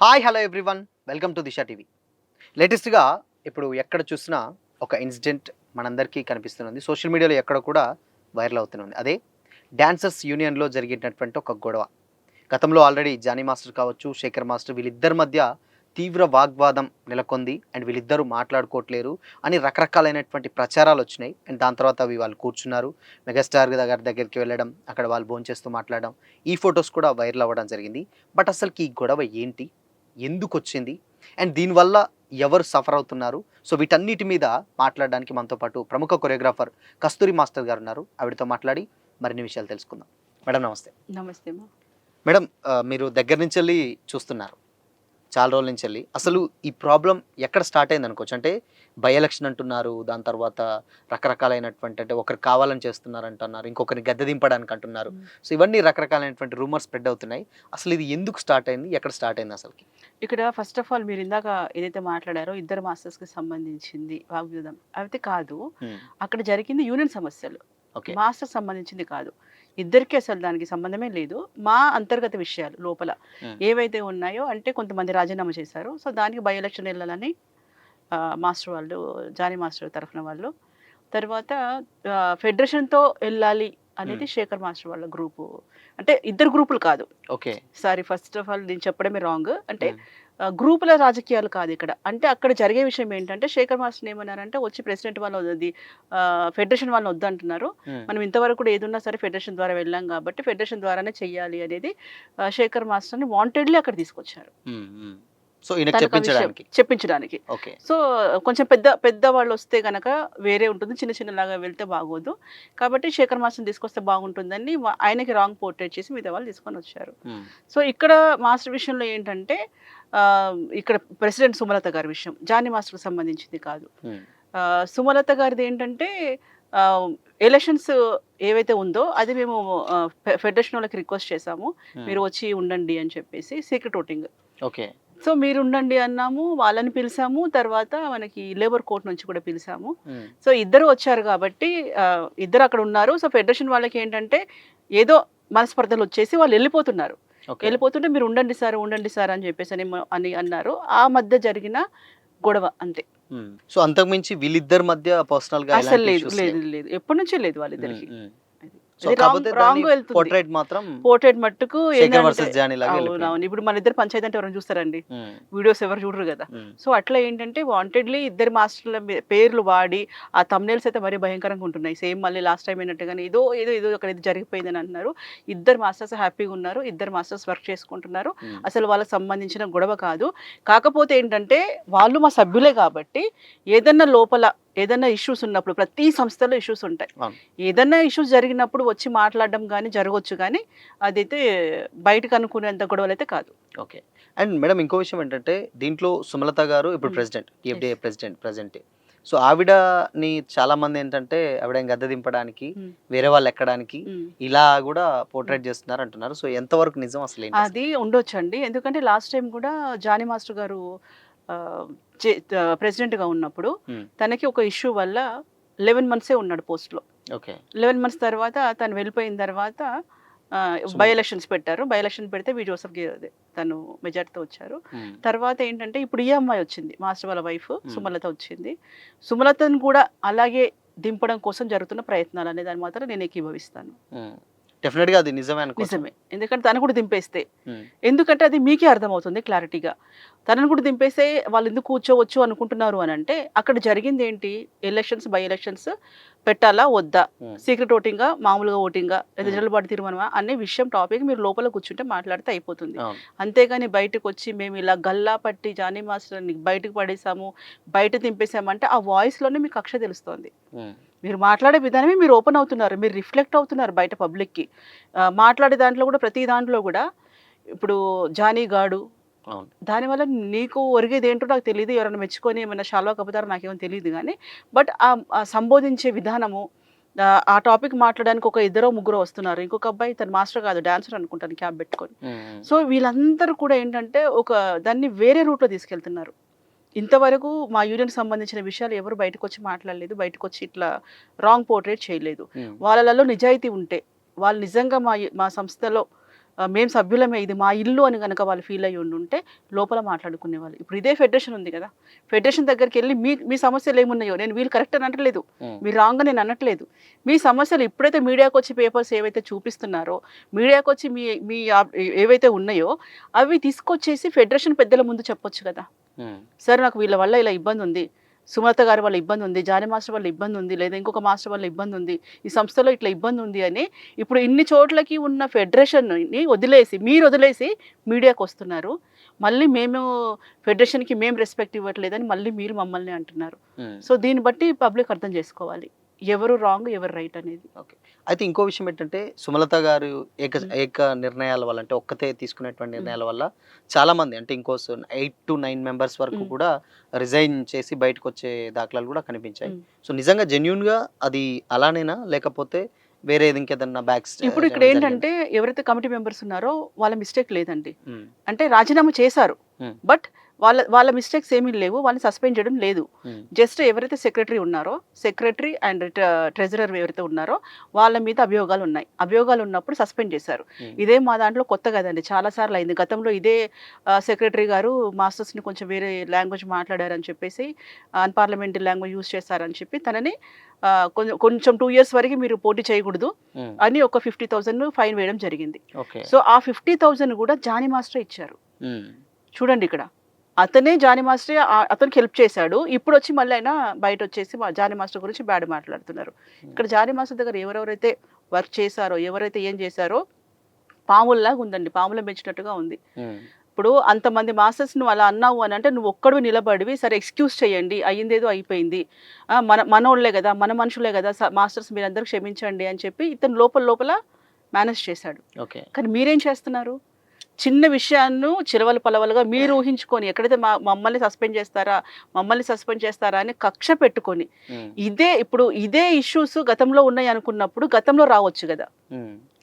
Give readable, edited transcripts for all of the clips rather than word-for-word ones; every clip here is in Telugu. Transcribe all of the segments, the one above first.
Hi hello everyone welcome to Disha TV. లేటెస్ట్‌గా ఇప్పుడు ఎక్కడ చూసినా ఒక ఇన్సిడెంట్ మనందరికీ కనిపిస్తుంది. సోషల్ మీడియాలో ఎక్కడ కూడా వైరల్ అవుతుంది. అదే డాన్సర్స్ యూనియన్‌లో జరిగేటటువంటి ఒక గొడవ. గతంలో ఆల్రెడీ జానీ మాస్టర్ కావచ్చు, శేఖర్ మాస్టర్ వీళ్ళిద్దరి మధ్య తీవ్ర వాగ్వాదం నెలకొంది. అండ్ వీళ్ళిద్దరూ మాట్లాడుకోవట్లేరు అని రకరకాలైనటువంటి ప్రచారాలొచ్చినాయి. అండ్ దాని తర్వాత వాళ్ళు కూర్చున్నారు. మెగాస్టార్ గారి దగ్గరికి వెళ్ళడం, అక్కడ వాళ్ళు భోంచేస్తూ మాట్లాడడం. ఈ ఫోటోస్ కూడా వైరల్ అవ్వడం జరిగింది. బట్ అసలుకి ఈ గొడవ ఏంటి? ఎందుకొచ్చింది? అండ్ దీనివల్ల ఎవరు సఫర్ అవుతున్నారు? సో, వీటన్నిటి మీద మాట్లాడడానికి మనతో పాటు ప్రముఖ కొరియోగ్రాఫర్ కస్తూరి మాస్టర్ గారున్నారు. ఆవిడతో మాట్లాడి మరిన్ని విషయాలు తెలుసుకుందాం. మేడం నమస్తే. నమస్తే అమ్మ. మేడం మీరు దగ్గర నుంచెల్లి చూస్తున్నారు. చాలా రోజుల నుంచెల్లి. అసలు హ్మ్. ఈ ప్రాబ్లమ్ ఎక్కడ స్టార్ట్ అయిందనుకోవచ్చు? అంటే బై ఎలక్షన్ అంటున్నారు. దాని తర్వాత రకరకాలైనటువంటి అంటే ఒకరు కావాలని చేస్తున్నారంటున్నారు. ఇంకొకరిని గద్దె దింపడానికి అంటున్నారు. హ్మ్. సో, ఇవన్నీ రకరకాలైనటువంటి రూమర్స్ స్ప్రెడ్ అవుతున్నాయి. అసలు ఇది ఎందుకు స్టార్ట్ అయింది? ఎక్కడ స్టార్ట్ అయింది అసలకి? ఇక్కడ ఫస్ట్ ఆఫ్ ఆల్ మీరిందాక ఏదైతే మాట్లాడారో ఇద్దరు మాస్టర్స్‌కి సంబంధించింది వాగ్వివాదం. అయితే కాదు. హ్మ్. అక్కడ జరిగింది యూనియన్ సమస్యలు. ఓకే. మాస్టర్స్ సంబంధించింది కాదు. ఇద్దరికీ అసలు దానికి సంబంధమే లేదు. మా అంతర్గత విషయాలు లోపల హ్మ్. ఏవైతే ఉన్నాయో అంటే కొంతమంది రాజీనామా చేశారు. సో, దానికి బై ఎలక్షన్ ఎళ్ళాలని మాస్టర్ వాళ్ళు, జానీ మాస్టర్ తరఫున వాళ్ళు. తర్వాత ఫెడరేషన్‌తో ఎళ్ళాలి హ్మ్. అనేది శేఖర్ మాస్టర్ వాళ్ళ గ్రూపు. అంటే ఇద్దరు గ్రూపులు కాదు. Okay. Sorry first of all నేను చెప్పడమే రాంగ్. అంటే హ్మ్. గ్రూపుల రాజకీయాలు కాదిక్కడ. అంటే అక్కడ జరిగే విషయం ఏంటంటే, శేఖర్ మాస్టర్‌ని ఏమన్నారంటే, వచ్చి ప్రెసిడెంట్ వాళ్ళది ఫెడరేషన్ వాళ్ళని వద్దంటున్నారు. హ్మ్. మనం ఇంతవరకు కూడా ఏదున్నా సరే ఫెడరేషన్ ద్వారా వెళ్ళాం కాబట్టి, ఫెడరేషన్ ద్వారానే చెయ్యాలి అనేది శేఖర్ మాస్టర్‌ని వాంటెడ్‌లీ అక్కడ తీసుకొచ్చారు. హ్మ్. హ్మ్. సో, ఈయనకి తనకా విషయం చెప్పించడానికి. చెప్పించడానికి. ఓకే. సో, కొంచెం పెద్దవాళ్ళొస్తే గనక వేరే ఉంటుంది. చిన్నలాగా వెళ్తే బాగోదు. కాబట్టి శేఖర్ మాస్టర్‌ని తీసుకొస్తే బాగుంటుందని ఆయనకి రాంగ్ పోర్ట్రేట్ చేసి మిగతా వాళ్ళు తీసుకొనొచ్చారు. హ్మ్. సో, ఇక్కడ మాస్టర్ విషయంలో ఏంటంటే ఇక్కడ ప్రెసిడెంట్ సుమలత గారి విషయం. జానీ మాస్టర్‌కి సంబంధించింది కాదు. హ్మ్. సుమలత గారిదేంటంటే ఆహ్, ఎలక్షన్స్ ఏవైతే ఉందో అది మేము ఫెడరేషన్ వాళ్ళకి రిక్వెస్ట్ చేసాము. హ్మ్. మీరు వచ్చి ఉండండి అని చెప్పేసి సీక్రెట్ ఓటింగ్. ఓకే. సో, మీరుండండి అన్నాము. వాళ్ళని పిలిసాము. తర్వాత మనకి లేబర్ కోర్ట్ నుంచి కూడా పిలిసాము. హ్మ్. సో, ఇద్దరు వచ్చారు కాబట్టి ఇద్దరు అక్కడ ఉన్నారు. సో, ఫెడరేషన్ వాళ్ళకేంటంటే ఏదో మనస్పర్ధలొచ్చేసి వాళ్ళెళ్ళిపోతున్నారు. ఓకే. ఎళ్ళిపోతుంటే మీరు ఉండండి సార్ అని చెప్పేసనేమో అని అన్నారు. ఆ మధ్య జరిగిన గొడవ అంతే. హ్మ్. సో, అంతకు మించి వీళ్ళిద్దరి మధ్య పర్సనల్‌గా అస్సలు ఎలాంటి లేదు. ఇష్యూస్ లేదు. లేవు. లేదు. ఎప్పటినుంచో లేదు హ్మ్. వాళ్ళిద్దరికీ. హ్మ్. అది. సో, అది కాపోతే దాన్ని రాంగ్ వెళ్తుంది. పోర్ట్రేట్ మాత్రం పోర్ట్రేట్ మట్టుకు 'శేఖర్ ఏందంటే వర్సెస్ జానీ' లాగా ఎళ్ళిపోయింది. అవునవును. ఇప్పుడు మనిద్దరి పంచాయతీ అంటే ఎవరైనా చూస్తారండి? హ్మ్. వీడియోస్ ఎవరు చూడరు గదా! హ్మ్. సో, అట్లా ఏంటంటే వాంటెడ్‌లీ ఇద్దరు మాస్టర్‌ల పేర్లు వాడి, ఆ థంబ్‌నెయిల్స్ అయితే మరీ భయంకరంగా ఉంటున్నాయి. సేమ్ మళ్ళీ లాస్ట్ టైమ్ అయినట్టుగానే ఏదో అక్కడ ఏదో జరిగిపోయిందని అంటున్నారు. ఇద్దరు మాస్టర్స్ హ్యాపీగా ఉన్నారు. ఇద్దరు మాస్టర్స్ వర్క్ చేసుకుంటున్నారు. హ్మ్. అసలు వాళ్ళకి సంబంధించిన గొడవ కాదు. కాకపోతే ఏంటంటే, వాళ్ళు మా సభ్యులే కాబట్టి ఏదన్నా లోపల ఏదన్నా ఇష్యూస్ ఉన్నప్పుడు ప్రతి సంస్థలో ఇష్యూస్ ఉంటాయి. అవును. ఏదన్నా ఇష్యూస్ జరిగినప్పుడు వచ్చి మాట్లాడడం గానీ జరగొచ్చు గానీ, అదైతే బయటకు అనుకునేంత గొడవలైతే కాదు. ఓకే. అండ్ మేడం ఇంకో విషయం ఏంటంటే, దీంట్లో సుమలత గారు ఇప్పుడు hmm. President. Yes. TFDI president present. So, ఆవిడని చాలామందేంటంటే, ఆవిడని గద్దె దింపడానికి, హ్మ్. వేరే వాళ్ళెక్కడానికి హ్మ్. ఇలా గూడా హ్మ్. పోర్ట్రేట్ చేస్తున్నారంటున్నారు. సో, ఎంతవరకు నిజం అసలేంటసలు? అది ఉండొచ్చండి. ఎందుకంటే లాస్ట్ టైమ్ గూడా జానీ మాస్టర్ గారు ఆహ్, ప్రెసిడెంట్‌గా ఉన్నప్పుడు హ్మ్. తనకి ఒక ఇష్యూ వల్ల 11 మంత్సే ఉన్నాడు పోస్ట్‌లో. ఓకే. 11 మంత్స్ తర్వాత తను వెళ్ళిపోయిన తర్వాత బై సుమలత. ఎలక్షన్స్ పెట్టారు. బై ఎలక్షన్ పెడితే జోసెఫ్ అదే తను మెజారిటీతో వచ్చారు. హ్మ్. తర్వాత ఏంటంటే ఇప్పుడు ఈ అమ్మాయి వచ్చింది. మాస్టర్ వాళ్ళ వైఫ్ హ్మ్. సుమలత వచ్చింది. సుమలతను కూడా అలాగే దింపడం కోసం జరుగుతున్న ప్రయత్నాలనే దాన్ని మాత్రం నేను ఏకీభవిస్తాను. హ్మ్. డెఫినిట్‌గా అది నిజమే అనుకోవచ్చా? నిజమే. ఎందుకంటే తను కూడా దింపేస్తే. హ్మ్. ఎందుకంటే అది మీకే అర్థమవుతుంది క్లారిటీగా. తనని కూడా దింపేస్తే వాళ్ళెందుకు కూర్చోవచ్చు అనుకుంటున్నారు అనంటే, అక్కడ జరిగిందేంటి? బై ఎలక్షన్స్ పెట్టాలా? వద్దా? హ్మ్. సీక్రెట్ ఓటింగా? మామూలుగా ఓటింగా? లేదా హ్మ్. జనరల్ బాడీ తీర్మానమా? అనే విషయం టాపిక్ మీరు లోపల కూర్చుంటే మాట్లాడితే అయిపోతుంది. అవును. అంతేగాని బయటకొచ్చి మేము ఇలా గల్లా పట్టి జానీ మాస్టర్‌ని బయటకు పడేసాము, బయట దింపేసామంటే ఆ వాయిస్‌లోనే మీకు కక్ష తెలుస్తోంది. హ్మ్. మీరు మాట్లాడే విధానమే మీరు ఓపెన్ అవుతున్నారు. మీరు రిఫ్లెక్ట్ అవుతున్నారు బయట పబ్లిక్‌కి. మాట్లాడే దాంట్లో గూడా ప్రతి దాంట్లో గూడా ఇప్పుడు 'జానీ గాడు' అవును. దానివల్ల నీకు ఒరిగేదేంటో నాకు తెలీదు. ఎవరైనా మెచ్చుకొని ఏమైనా శాలువా కప్పుతారో నాకేమో తెలీదు గానీ, బట్ ఆ సంబోధించే విధానము ఆ టాపిక్ మాట్లాడడానికి ఒక ఇద్దరో, ముగ్గురో వస్తున్నారు. ఇంకొక అబ్బాయి తను మాస్టర్ కాదు డాన్సర్ అనుకుంటాను క్యాప్ పెట్టుకొని. హ్మ్. హ్మ్. సో, వీళ్ళందరూ కూడా ఏంటంటే ఒక దాన్ని వేరే రూట్‌లో తీసుకెళ్తున్నారు. ఇంతవరకు మా యూనియన్‌కి సంబంధించిన విషయాలు ఎవరు బయటకొచ్చి మాట్లాడలేదు. బయటకొచ్చి ఇట్లా రాంగ్ పోర్ట్రేట్ చేయలేదు. హ్మ్. వాళ్ళలో నిజాయితీ ఉంటే, వాళ్ళు నిజంగా మా సంస్థలో మేము సభ్యులమే, ఇది మా ఇల్లు అని కనుక వాళ్ళు ఫీల్ అయ్యి ఉండుంటే లోపల మాట్లాడుకునేవాళ్ళు. ఇప్పుడు ఇదే ఫెడరేషన్ ఉంది కదా, ఫెడరేషన్ దగ్గరికి వెళ్ళి మీ సమస్యలు ఏమున్నాయో, నేను వీళ్ళు కరెక్ట్ అని అనట్లేదు, మీరు రాంగ్ నేను అనట్లేదు, మీ సమస్యలు ఇప్పుడైతే మీడియాకి వచ్చి పేపర్స్ ఏవైతే చూపిస్తున్నారో, మీడియాకి వచ్చి మీ మీ ఏవైతే ఉన్నాయో అవి తీసుకొచ్చేసి ఫెడరేషన్ పెద్దల ముందు చెప్పొచ్చు కదా. సార్ నాకు వీళ్ళ వల్ల ఇలా ఇబ్బంది ఉంది, సుమలత గారి వల్ల ఇబ్బంది ఉంది, జానీ మాస్టర్ వల్ల ఇబ్బంది ఉంది, లేదా ఇంకొక మాస్టర్ వల్ల ఇబ్బంది ఉంది, ఈ సంస్థలో ఇట్లా ఇబ్బంది ఉంది అని ఇప్పుడు ఇన్ని చోట్లకి ఉన్న ఫెడరేషన్ని వదిలేసి మీరు వదిలేసి మీడియాకి వస్తున్నారు. మళ్ళీ మేము ఫెడరేషన్కి మేము రెస్పెక్ట్ ఇవ్వట్లేదని మళ్ళీ మీరు మమ్మల్ని అంటున్నారు. సో దీన్ని బట్టి పబ్లిక్ అర్థం చేసుకోవాలి ఎవరు రాంగ్ ఎవరు రైట్ అనేది. ఓకే. అయితే ఇంకో విషయం ఏంటంటే సుమలత గారు ఏక నిర్ణయాల వల్ల, అంటే ఒక్కతే తీసుకునేటువంటి నిర్ణయాల వల్ల చాలా మంది, అంటే ఇంకో 8 to 9 మెంబర్స్ వరకు కూడా రిజైన్ చేసి బయటకు వచ్చే దాఖలాలు కూడా కనిపించాయి. సో నిజంగా జెన్యున్ గా అది అలానేనా, లేకపోతే వేరే ఇంకేదన్నా బ్యాక్స్? ఇప్పుడు ఇక్కడ ఏంటంటే ఎవరైతే కమిటీ మెంబర్స్ ఉన్నారో వాళ్ళ మిస్టేక్ లేదండి, అంటే రాజీనామా చేశారు బట్ వాళ్ళ మిస్టేక్స్ ఏమీ లేవు, వాళ్ళని సస్పెండ్ చేయడం లేదు. జస్ట్ ఎవరైతే సెక్రటరీ ఉన్నారో, సెక్రటరీ అండ్ ట్రెజరర్ ఎవరైతే ఉన్నారో వాళ్ళ మీద అభియోగాలు ఉన్నాయి. అభియోగాలు ఉన్నప్పుడు సస్పెండ్ చేశారు. ఇదే మా దాంట్లో కొత్త కదండి, చాలాసార్లు అయింది. గతంలో ఇదే సెక్రటరీ గారు మాస్టర్స్ని కొంచెం వేరే లాంగ్వేజ్ మాట్లాడారని చెప్పేసి, అన్పార్లమెంటరీ లాంగ్వేజ్ యూజ్ చేశారని చెప్పి తనని కొంచెం 2 years వరకు మీరు పోటీ చేయకూడదు అని ఒక 50,000 ఫైన్ వేయడం జరిగింది. సో ఆ 50,000 కూడా జానీ మాస్టర్ ఇచ్చారు. చూడండి ఇక్కడ అతనే జానీ మాస్టర్ అతనికి హెల్ప్ చేశాడు. ఇప్పుడు వచ్చి మళ్ళీ ఆయన బయట వచ్చేసి జానీ మాస్టర్ గురించి బ్యాడ్ మాట్లాడుతున్నారు. ఇక్కడ జానీ మాస్టర్ దగ్గర ఎవరెవరైతే వర్క్ చేశారో, ఎవరైతే ఏం చేశారో పాముల్లాగా ఉందండి, పాములను పెంచినట్టుగా ఉంది. ఇప్పుడు అంతమంది మాస్టర్స్ నువ్వు అలా అన్నావు అని అంటే నువ్వు ఒక్కడు నిలబడివి, సరే ఎక్స్క్యూజ్ చేయండి, అయ్యిందేదో అయిపోయింది, మనోళ్లే కదా, మన మనుషులే కదా మాస్టర్స్, మీరందరూ క్షమించండి అని చెప్పి ఇతను లోపల మేనేజ్ చేశాడు. కానీ మీరేం చేస్తున్నారు, చిన్న విషయాన్ని చిలవలు పలవలుగా మీరు ఊహించుకొని ఎక్కడైతే మమ్మల్ని సస్పెండ్ చేస్తారా అని కక్ష పెట్టుకొని, ఇదే ఇష్యూస్ గతంలో ఉన్నాయి అనుకున్నప్పుడు గతంలో రావచ్చు కదా,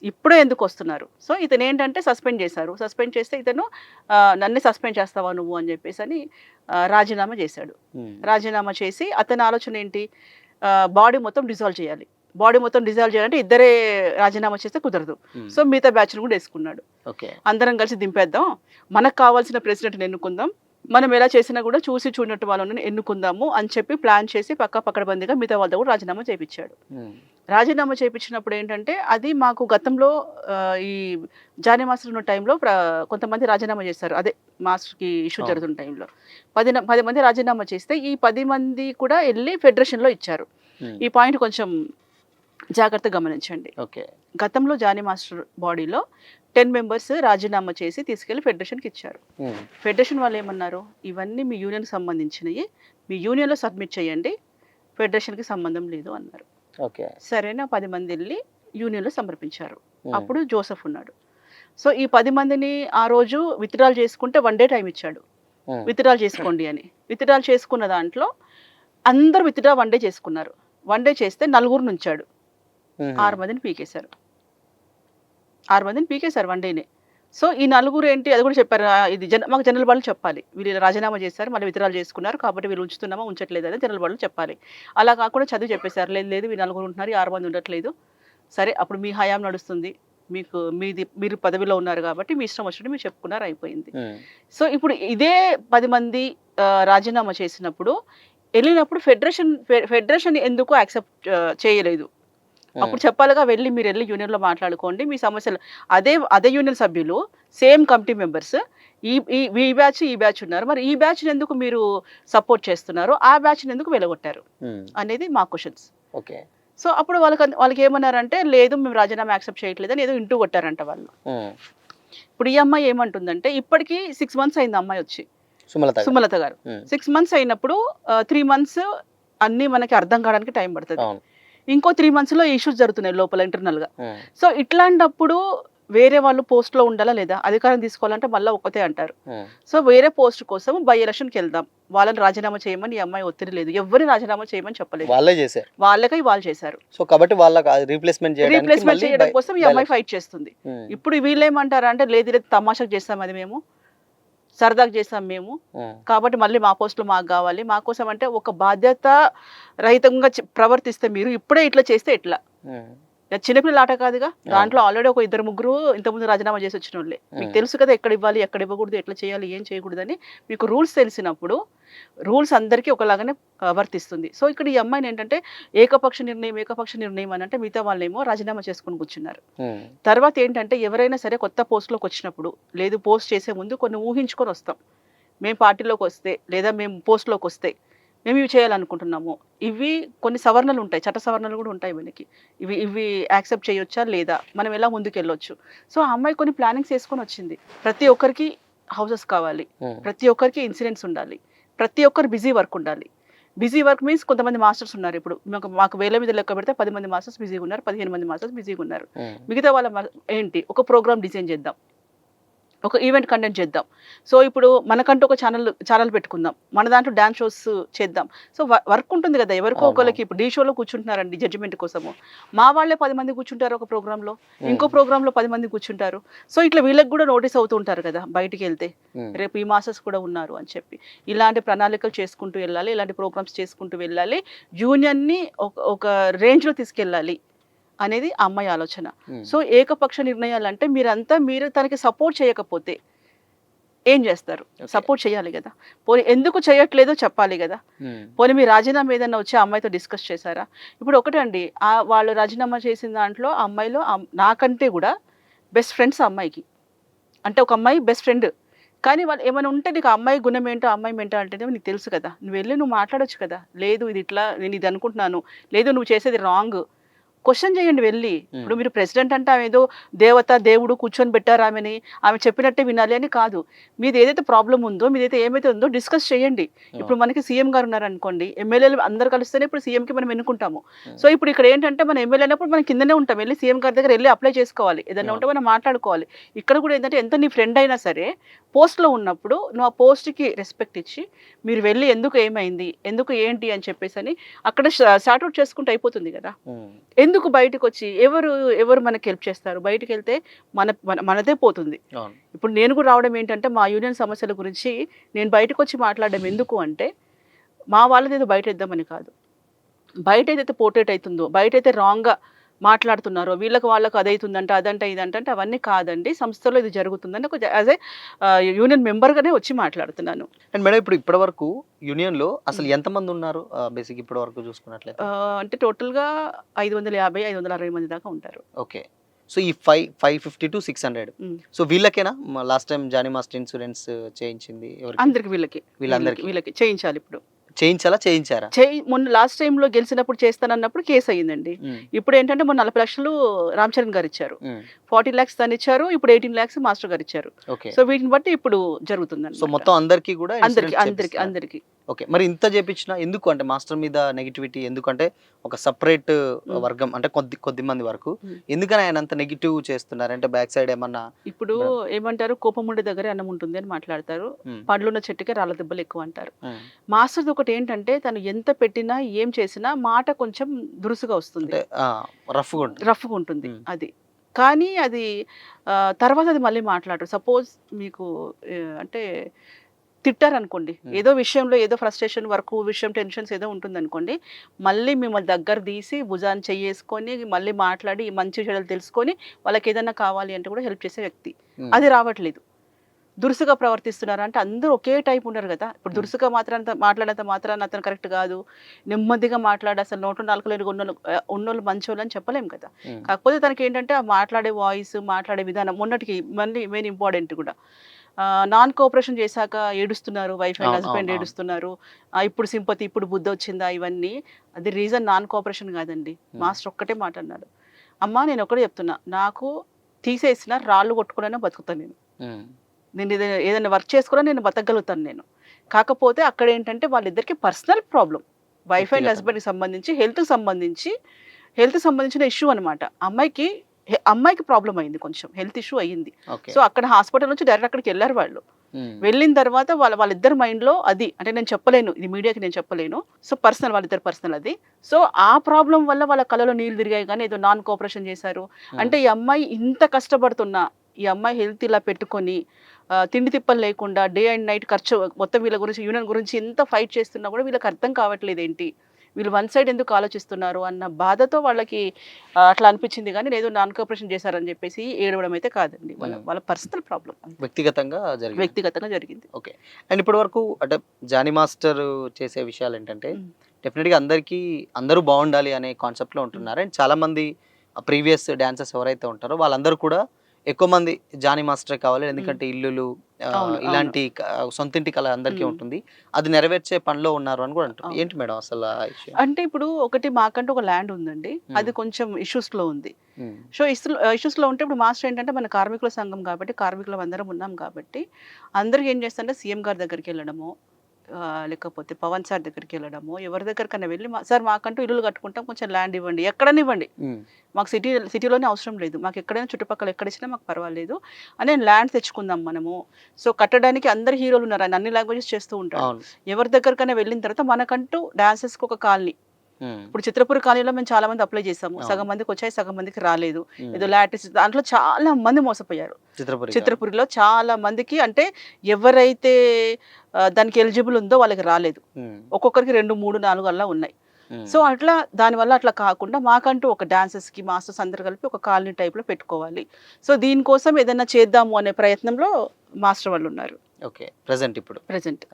ఇప్పుడే ఎందుకు వస్తున్నారు? సో ఇతను ఏంటంటే సస్పెండ్ చేశారు. సస్పెండ్ చేస్తే ఇతను నన్ను సస్పెండ్ చేస్తావా నువ్వు అని చెప్పేసి అని రాజీనామా చేశాడు. రాజీనామా చేసి అతని ఆలోచన ఏంటి, బాడీ మొత్తం డిజాల్వ్ చేయాలి. బాడీ మొత్తం డిజాల్వ్ చేయాలంటే ఇద్దరే రాజీనామా చేస్తే కుదరదు. సో మిగతా బ్యాచ్ను కూడా వేసుకున్నాడు. అందరం కలిసి దింపేద్దాం, మనకు కావాల్సిన ప్రెసిడెంట్ని ఎన్నుకుందాం, మనం ఎలా చేసినా కూడా చూసి చూడనట్టు వాళ్ళని ఎన్నుకుందాము అని చెప్పి ప్లాన్ చేసి పక్కబందిగా మిగతా వాళ్ళతో కూడా రాజీనామా చేయించాడు. రాజీనామా చేయించినప్పుడు ఏంటంటే అది మాకు గతంలో ఈ జానీ మాస్టర్ ఉన్న టైంలో కొంతమంది రాజీనామా చేశారు. అదే మాస్టర్కి ఇష్యూ జరుగుతున్న టైంలో 10 మంది రాజీనామా చేస్తే ఈ 10 మంది కూడా వెళ్ళి ఫెడరేషన్లో ఇచ్చారు. ఈ పాయింట్ కొంచెం జాగ్రత్తగా గమనించండి. గతంలో జానీ మాస్టర్ బాడీలో 10 members రాజీనామా చేసి తీసుకెళ్లి ఫెడరేషన్కి ఇచ్చారు. ఫెడరేషన్ వాళ్ళు ఏమన్నారు, ఇవన్నీ మీ యూనియన్కి సంబంధించినవి, మీ యూనియన్లో సబ్మిట్ చేయండి, ఫెడరేషన్కి సంబంధం లేదు అన్నారు. సరేనా, 10 మంది వెళ్ళి యూనియన్లో సమర్పించారు. అప్పుడు జోసెఫ్ ఉన్నాడు. సో ఈ 10 మందిని ఆ రోజు విత్డ్రాల్ చేసుకుంటే 1 day టైం ఇచ్చాడు, విత్డ్రాల్ చేసుకోండి అని. విత్డ్రాల్ చేసుకున్న దాంట్లో అందరూ విత్డ్రా 1 day చేసుకున్నారు. 1 day చేస్తే 4 ఉంచాడు, 6 మందిని పీకేశారు. 6 మందిని పీకేశారు 1 dayనే. సో ఈ 4 ఏంటి అది కూడా చెప్పారు, ఇది మాకు జనరల్ బాడీలో చెప్పాలి, వీళ్ళు రాజీనామా చేశారు మళ్ళీ విత్డ్రాల్ చేసుకున్నారు కాబట్టి వీళ్ళు ఉంచుతున్నామా ఉంచట్లేదు అని జనరల్ బాడీలో చెప్పాలి. అలా కాకుండా చదివి చెప్పేశారు, లేదు వీళ్ళు 4 ఉంటున్నారు, 6 మంది ఉండట్లేదు. సరే అప్పుడు మీ హయాం నడుస్తుంది, మీరు పదవిలో ఉన్నారు కాబట్టి మీ ఇష్టం వచ్చినట్టు మీరు చెప్పుకున్నారు, అయిపోయింది. సో ఇప్పుడు ఇదే 10 మంది రాజీనామా చేసినప్పుడు వెళ్ళినప్పుడు ఫెడరేషన్ ఎందుకు యాక్సెప్ట్ చేయలేదు? అప్పుడు చెప్పాలిగా, మీరు వెళ్ళి యూనియన్లో మాట్లాడుకోండి మీ సమస్యలు. అదే యూనియన్ సభ్యులు సేమ్ కమిటీ మెంబర్స్ ఈ బ్యాచ్ ఉన్నారు, మరి ఈ బ్యాచ్ని ఎందుకు మీరు సపోర్ట్ చేస్తున్నారు, ఆ బ్యాచ్ని ఎందుకు వెలగొట్టారు అనేది మా క్వశ్చన్స్. సో అప్పుడు వాళ్ళకి ఏమన్నారంటే, లేదు మేము రాజీనామా యాక్సెప్ట్ చేయట్లేదని ఏదో ఇంటూ కొట్టారంట వాళ్ళు. ఇప్పుడు ఈ అమ్మాయి ఏమంటుందంటే, ఇప్పటికీ 6 months అయింది అమ్మాయి వచ్చి, సుమలత గారు. 6 months అయినప్పుడు 3 months అన్నీ మనకి అర్థం కావడానికి టైం పడుతుంది, ఇంకో 3 months లో ఇష్యూస్ జరుగుతున్నాయి లోపల ఇంటర్నల్గా. సో ఇట్లాంటప్పుడు వేరే వాళ్ళు పోస్ట్లో ఉండాలా లేదా, అధికారం తీసుకోవాలంటే మళ్ళీ ఒకటే అంటారు. సో వేరే పోస్ట్ కోసం బై ఎలక్షన్కి వెళ్దాం, వాళ్ళని రాజీనామా చేయమని ఈ అమ్మాయి ఒత్తిడి లేదు, ఎవరిని రాజీనామా చేయమని చెప్పలేదు, వాళ్ళు చేశారు. సో కాబట్టి వాళ్ళకి రీప్లేస్మెంట్ చేయడం కోసం ఈ అమ్మాయి ఫైట్ చేస్తుంది. ఇప్పుడు వీళ్ళు ఏమంటారు అంటే, లేదు తమాషాకు చేస్తాం, అది మేము సరదాగా చేస్తాం మేము, కాబట్టి మళ్ళీ మా పోస్టులు మాకు కావాలి, మా కోసం అంటే ఒక బాధ్యత రహితంగా ప్రవర్తిస్తే మీరు ఇప్పుడే ఇట్లా చేస్తే ఎట్లా? చిన్నపిల్లల ఆట కాదుగా. దాంట్లో ఆల్రెడీ ఒక ఇద్దరు ముగ్గురు ఇంతకుముందు రాజీనామా చేసి వచ్చినోళ్ళే. మీకు తెలుసు కదా ఎక్కడ ఇవ్వాలి, ఎక్కడ ఇవ్వకూడదు, ఎట్లా చేయాలి, ఏం చేయకూడదని మీకు రూల్స్ తెలిసినప్పుడు రూల్స్ అందరికీ ఒకలాగానే వర్తిస్తుంది. సో ఇక్కడ ఈ అమ్మాయిని ఏంటంటే ఏకపక్ష నిర్ణయం అని అంటే మిగతా వాళ్ళేమో రాజీనామా చేసుకొని కూర్చున్నారు. తర్వాత ఏంటంటే ఎవరైనా సరే కొత్త పోస్ట్‌లోకి వచ్చినప్పుడు లేదు పోస్ట్ చేసే ముందు కొన్ని ఊహించుకొని వస్తాం. మేము పార్టీలోకి వస్తే లేదా మేము పోస్ట్‌లోకి వస్తే మేము ఇవి చేయాలనుకుంటున్నాము. ఇవి కొన్ని సవరణలు ఉంటాయి. చట్ట సవరణలు కూడా ఉంటాయి మనకి. ఇవి ఇవి యాక్సెప్ట్ చేయొచ్చా లేదా? మనం ఎలా ముందుకెళ్ళొచ్చు? సో ఆ అమ్మాయి కొన్ని ప్లానింగ్స్ చేసుకొని వచ్చింది. ప్రతి ఒక్కరికి హౌసెస్ కావాలి. ప్రతి ఒక్కరికి ఇన్సూరెన్స్ ఉండాలి. ప్రతి ఒక్కరు బిజీ వర్క్ ఉండాలి. బిజీ వర్క్ మీన్స్ కొంతమంది మాస్టర్స్ ఉన్నారు. ఇప్పుడు మాకు వేల మీద లెక్క పెడితే 10 మంది మాస్టర్స్ బిజీగా ఉన్నారు. 15 మంది మాస్టర్స్ బిజీగా ఉన్నారు. మిగతా వాళ్ళ ఏంటి ఒక ప్రోగ్రామ్ డిజైన్ చేద్దాం. ఒక ఈవెంట్ కండక్ట్ చేద్దాం. సో ఇప్పుడు మనకంటూ ఒక ఛానల్ పెట్టుకుందాం. మన దాంట్లో డాన్స్ షోస్ చేద్దాం. సో వర్క్ ఉంటుంది కదా ఎవరికో ఒకరికి. ఇప్పుడు ఢీ షోలో కూర్చుంటున్నారండి జడ్జిమెంట్ కోసము. మా వాళ్ళే 10 మంది కూర్చుంటారు ఒక ప్రోగ్రాంలో. ఇంకో ప్రోగ్రాంలో 10 మంది కూర్చుంటారు. సో ఇట్లా వీళ్ళకి కూడా నోటీస్ అవుతూ ఉంటారు కదా బయటికి వెళ్తే. రేపు ఈ మాస్టర్స్ కూడా ఉన్నారు అని చెప్పి. ఇలాంటి ప్రణాళికలు చేసుకుంటూ వెళ్ళాలి. ఇలాంటి ప్రోగ్రామ్స్ చేసుకుంటూ వెళ్ళాలి. యూనియన్ని ఒక రేంజ్లో తీసుకెళ్ళాలి అనేది ఆ అమ్మాయి ఆలోచన. సో ఏకపక్ష నిర్ణయాలు అంటే మీరు తనకి సపోర్ట్ చేయకపోతే ఏం చేస్తారు? సపోర్ట్ చేయాలి కదా. పోనీ ఎందుకు చేయట్లేదో చెప్పాలి కదా. పోనీ మీ రాజీనామా ఏదైనా వచ్చి ఆ అమ్మాయితో డిస్కస్ చేశారా? ఇప్పుడు ఒకటండి వాళ్ళు రాజీనామా చేసిన దాంట్లో ఆ అమ్మాయిలో నాకంటే కూడా బెస్ట్ ఫ్రెండ్స్ ఆ అమ్మాయికి. అంటే ఒక అమ్మాయి బెస్ట్ ఫ్రెండ్. కానీ వాళ్ళు ఏమైనా ఉంటే నీకు ఆ అమ్మాయి గుణం ఏంటో ఆ అమ్మాయి మెంటాలిటీ ఏమో నీకు తెలుసు కదా. నువ్వు మాట్లాడొచ్చు కదా. లేదు ఇది ఇట్లా నేను ఇది అనుకుంటున్నాను. లేదు నువ్వు చేసేది రాంగ్. క్వశ్చన్ చేయండి వెళ్ళి. ఇప్పుడు మీరు ప్రెసిడెంట్ అంటే ఆమె ఏదో దేవుడు కూర్చొని పెట్టారు ఆమెని, ఆమె చెప్పినట్టే వినాలి అని కాదు. మీది ఏదైతే ప్రాబ్లం ఉందో, మీదైతే ఏమైతే ఉందో డిస్కస్ చేయండి. ఇప్పుడు మనకి సీఎం గారు ఉన్నారనుకోండి, ఎమ్మెల్యేలు అందరు కలిస్తేనే ఇప్పుడు సీఎంకి మనం ఎన్నుకుంటాము. సో ఇప్పుడు ఇక్కడ ఏంటంటే మనం ఎమ్మెల్యే అయినప్పుడు మనం కిందనే ఉంటాం. వెళ్ళి సీఎం గారి దగ్గర వెళ్ళి అప్లై చేసుకోవాలి. ఏదైనా ఉంటే మనం మాట్లాడుకోవాలి. ఇక్కడ కూడా ఏంటంటే ఎంత నీ ఫ్రెండ్ అయినా సరే పోస్ట్లో ఉన్నప్పుడు నువ్వు ఆ పోస్ట్కి రెస్పెక్ట్ ఇచ్చి మీరు వెళ్ళి ఎందుకు ఏమైంది, ఎందుకు ఏంటి అని చెప్పేసి అని అక్కడ సార్ట్అవుట్ చేసుకుంటూ అయిపోతుంది కదా. ఎందుకు బయటకు వచ్చి ఎవరు మనకి హెల్ప్ చేస్తారు? బయటకు వెళ్తే మనదే పోతుంది. ఇప్పుడు నేను కూడా రావడం ఏంటంటే మా యూనియన్ సమస్యల గురించి నేను బయటకు వచ్చి మాట్లాడడం ఎందుకు అంటే మా వాళ్ళది ఏదో బయట ఇద్దామని కాదు. బయట ఏదైతే పోర్ట్రేట్ అవుతుందో, బయట అయితే రాంగ్గా మాట్లాడుతున్నారో వాళ్ళకు అదవుతుందంట అదంట ఇదంట అంటే అవన్నీ కాదండి. సంస్థలో ఇది జరుగుతుందని ఒక యాజ్ ఏ యూనియన్ మెంబర్గానే వచ్చి మాట్లాడుతున్నాను. అండ్ మేడం ఇప్పుడు ఇప్పటి వరకు యూనియన్లో అసలు ఎంతమంది ఉన్నారు బేసిక్ ఇప్పటి వరకు చూసుకున్నట్లయితే? అంటే టోటల్గా 550, 560 మంది దాకా ఉంటారు. ఓకే. సో ఈ 550 to 600 సో వీళ్ళకేనా last time Jani master insurance చేయించింది అందరికి? వీళ్ళందరికీ వీళ్ళకి చేయించాలి. ఇప్పుడు చేయించారా? మొన్న లాస్ట్ టైంలో గెలిచినప్పుడు చేస్తానన్నప్పుడు కేసు అయ్యిందండి. ఇప్పుడు ఏంటంటే మొన్న 40 లక్షలు రామ్ చరణ్ గారు ఇచ్చారు, 40 lakhs తను ఇచ్చారు, ఇప్పుడు 18 lakhs మాస్టర్ గారు ఇచ్చారు. సో వీటిని బట్టి ఇప్పుడు జరుగుతుందండి. సో మొత్తం అందరికీ కూడా అందరికి. ఓకే. మరి ఇంత చేపించిన ఎందుకు అంటే మాస్టర్ మీద నెగిటివిటీ ఎందుకంటే ఒక సపరేట్ వర్గం అంటే కొద్ది మంది వరకు ఎందుకని ఆయన అంత నెగిటివ్ చేస్తున్నారు అంటే బ్యాక్ సైడ్ ఏమన్నా? ఇప్పుడు ఏమంటారు, కోపం ఉండే దగ్గరే అన్నం ఉంటుంది అని మాట్లాడతారు. పండ్లున్న చెట్టుకే రాళ్ళ దెబ్బలు ఎక్కువ అంటారు. మాస్టర్ ఒకటి ఏంటంటే తను ఎంత పెట్టినా ఏం చేసినా మాట కొంచెం దురుసుగా వస్తుంది, రఫ్గా ఉంటుంది అది. కానీ అది తర్వాత అది మళ్ళీ మాట్లాడరు. సపోజ్ మీకు అంటే తిట్టారనుకోండి, ఏదో విషయంలో ఏదో ఫ్రస్ట్రేషన్, వర్క్ విషయం, టెన్షన్స్ ఏదో ఉంటుంది అనుకోండి, మళ్ళీ మిమ్మల్ని దగ్గర తీసి భుజాన్ని చెయ్యేసుకొని మళ్ళీ మాట్లాడి మంచి చెడులు తెలుసుకొని వాళ్ళకి ఏదైనా కావాలి అంటే కూడా హెల్ప్ చేసే వ్యక్తి. అది రావట్లేదు. దురుసుగా ప్రవర్తిస్తున్నారు అంటే అందరూ ఒకే టైప్ ఉన్నారు కదా. ఇప్పుడు దురుసుగా మాట్లాడినంత మాత్రాన్ని అతను కరెక్ట్ కాదు, నెమ్మదిగా మాట్లాడి అసలు నోటు నాలుకలేరు ఉన్నోళ్ళు మంచోళ్ళు అని చెప్పలేం కదా. కాకపోతే తనకి ఏంటంటే ఆ మాట్లాడే వాయిస్, మాట్లాడే విధానం, మొన్నటికి మళ్ళీ మెయిన్ ఇంపార్టెంట్ కూడా నాన్ కోఆపరేషన్ చేశాక ఏడుస్తున్నారు, వైఫ్ అండ్ హస్బెండ్ ఏడుస్తున్నారు, ఇప్పుడు సింపతి, ఇప్పుడు బుద్ధి వచ్చిందా, ఇవన్నీ అది రీజన్ నాన్ కోఆపరేషన్ కాదండి. మాస్టర్ ఒక్కటే మాట అన్నాడు, అమ్మా నేను ఒకటే చెప్తున్నా, నాకు తీసేసిన రాళ్ళు కొట్టుకునే బతుకుతాను నేను ఏదైనా వర్క్ చేసుకున్నా నేను బతకగలుగుతాను నేను. కాకపోతే అక్కడ ఏంటంటే వాళ్ళిద్దరికి పర్సనల్ ప్రాబ్లం, వైఫ్ అండ్ హస్బెండ్కి సంబంధించి హెల్త్కి సంబంధించిన ఇష్యూ అనమాట. అమ్మాయికి ప్రాబ్లం అయింది, కొంచెం హెల్త్ ఇష్యూ అయ్యింది. సో అక్కడ హాస్పిటల్ నుంచి డైరెక్ట్ అక్కడికి వెళ్ళారు వాళ్ళు. వెళ్ళిన తర్వాత వాళ్ళిద్దరు మైండ్లో అది అంటే నేను చెప్పలేను, ఇది మీడియాకి నేను చెప్పలేను. సో వాళ్ళిద్దరు పర్సనల్ అది. సో ఆ ప్రాబ్లం వల్ల వాళ్ళ కళ్ళలో నీళ్ళు తిరిగాయి, కానీ ఏదో నాన్ కోఆపరేషన్ చేశారు అంటే ఈ అమ్మాయి ఇంత కష్టపడుతున్నా, ఈ అమ్మాయి హెల్త్ ఇలా పెట్టుకొని తిండి తిప్పలు లేకుండా డే అండ్ నైట్ ఖర్చు మొత్తం వీళ్ళ గురించి యూనియన్ గురించి ఎంత ఫైట్ చేస్తున్నా కూడా వీళ్ళకి అర్థం కావట్లేదు ఏంటి, వీళ్ళు వన్ సైడ్ ఎందుకు ఆలోచిస్తున్నారు అన్న బాధతో వాళ్ళకి అట్లా అనిపించింది కానీ ఏదో నాన్ కోఆపరేషన్ చేశారని చెప్పేసి ఏడవడం అయితే కాదండి. వాళ్ళ పర్సనల్ ప్రాబ్లం, వ్యక్తిగతంగా జరిగింది. వ్యక్తిగతంగా జరిగింది. ఓకే. అండ్ ఇప్పటి వరకు అంటే జానీ మాస్టర్ చేసే విషయాలు ఏంటంటే డెఫినెట్గా అందరూ బాగుండాలి అనే కాన్సెప్ట్లో ఉంటున్నారు. అండ్ చాలా మంది ప్రీవియస్ డాన్సర్స్ ఎవరైతే ఉంటారో వాళ్ళందరూ కూడా ఎక్కువ మంది జానీ మాస్టర్ కావాలి, ఎందుకంటే ఇల్లులు ఇలాంటి సొంత ఇంటి కళ అందరికీ ఉంటుంది, అది నెరవేర్చే పనిలో ఉన్నారు అని కూడా అంటారు. ఏంటి మేడం అసలు ఆ విషయం? అంటే ఇప్పుడు ఒకటి మాకంటూ ఒక ల్యాండ్ ఉందండి, అది కొంచెం ఇష్యూస్ లో ఉంది. సో ఇష్యూస్ లో ఉంటే ఇప్పుడు మాస్టర్ ఏంటంటే మన కార్మికుల సంఘం కాబట్టి కార్మికులు అందరం ఉన్నాం కాబట్టి అందరికి ఏం చేస్తారంటే సీఎం గారి దగ్గరికి వెళ్ళడము, లేకపోతే పవన్ సార్ దగ్గరికి వెళ్ళడము, ఎవరి దగ్గరికైనా వెళ్ళి సార్ మాకంటూ ఇల్లులు కట్టుకుంటాం, కొంచెం ల్యాండ్ ఇవ్వండి, ఎక్కడైనా ఇవ్వండి, మాకు సిటీలోనే అవసరం లేదు, మాకు ఎక్కడైనా చుట్టుపక్కల ఎక్కడ ఇచ్చినా మాకు పర్వాలేదు అని ల్యాండ్ తెచ్చుకుందాం మనము. సో కట్టడానికి అందరు హీరోలు ఉన్నారు, ఆయన అన్ని లాంగ్వేజెస్ చేస్తూ ఉంటారు. ఎవరి దగ్గరికైనా వెళ్ళిన తర్వాత మనకంటూ డాన్సెస్కి ఒక కాలనీ, ఇప్పుడు చిత్రపురి కాలనీలో మేము చాలా మంది అప్లై చేసాము, సగం మందికి వచ్చాయి, సగం మందికి రాలేదు. ఏదో లాటిస్ దాంట్లో చాలా మంది మోసపోయారు. చిత్రపురిలో చాలా మందికి అంటే ఎవరైతే దానికి ఎలిజిబుల్ ఉందో వాళ్ళకి రాలేదు, ఒక్కొక్కరికి 2, 3, 4 అలా ఉన్నాయి. సో అట్లా దానివల్ల అట్లా కాకుండా మాకంటూ ఒక డాన్సెస్కి మాస్టర్స్ అందరు కలిపి ఒక కాలనీ టైప్లో పెట్టుకోవాలి, సో దీనికోసం ఏదైనా చేద్దాము అనే ప్రయత్నంలో మాస్టర్ వాళ్ళు ఉన్నారు. ఓకే, ప్రెసెంట్ ఇప్పుడు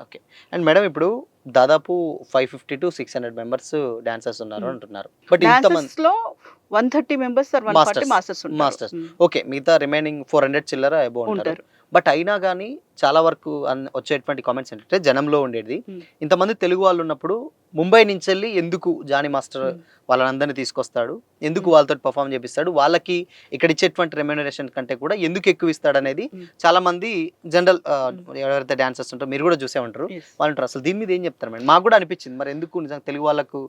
ఓకే. అండ్ మేడం ఇప్పుడు దాదాపు 550 to 600 మెంబర్స్ డాన్సర్స్ ఉన్నారు అంటున్నారు. బట్ లో 130 మెంబర్స్ 140 మాస్టర్స్. ఓకే, మిగతా రిమైనింగ్ 400 చిల్లర అబౌవ్ ఉంటారు. బట్ అయినా కానీ చాలా వరకు వచ్చేటువంటి కామెంట్స్ ఏంటంటే జనంలో ఉండేది, ఇంతమంది తెలుగు వాళ్ళు ఉన్నప్పుడు ముంబై నుంచి వెళ్ళి ఎందుకు జానీ మాస్టర్ వాళ్ళందరినీ తీసుకొస్తాడు, ఎందుకు వాళ్ళతో పర్ఫామ్ చేపిస్తాడు, వాళ్ళకి ఇక్కడ ఇచ్చేటువంటి రెమ్యూనరేషన్ కంటే కూడా ఎందుకు ఎక్కువ ఇస్తాడు అనేది చాలా మంది జనరల్ ఎవరైతే డాన్సర్స్ ఉంటారో మీరు కూడా చూసే ఉంటారు వాళ్ళు ఉంటారు. అసలు దీని మీద ఏం చెప్తారు మేడం? మాకు కూడా అనిపించింది, మరి ఎందుకు నిజంగా తెలుగు వాళ్ళకు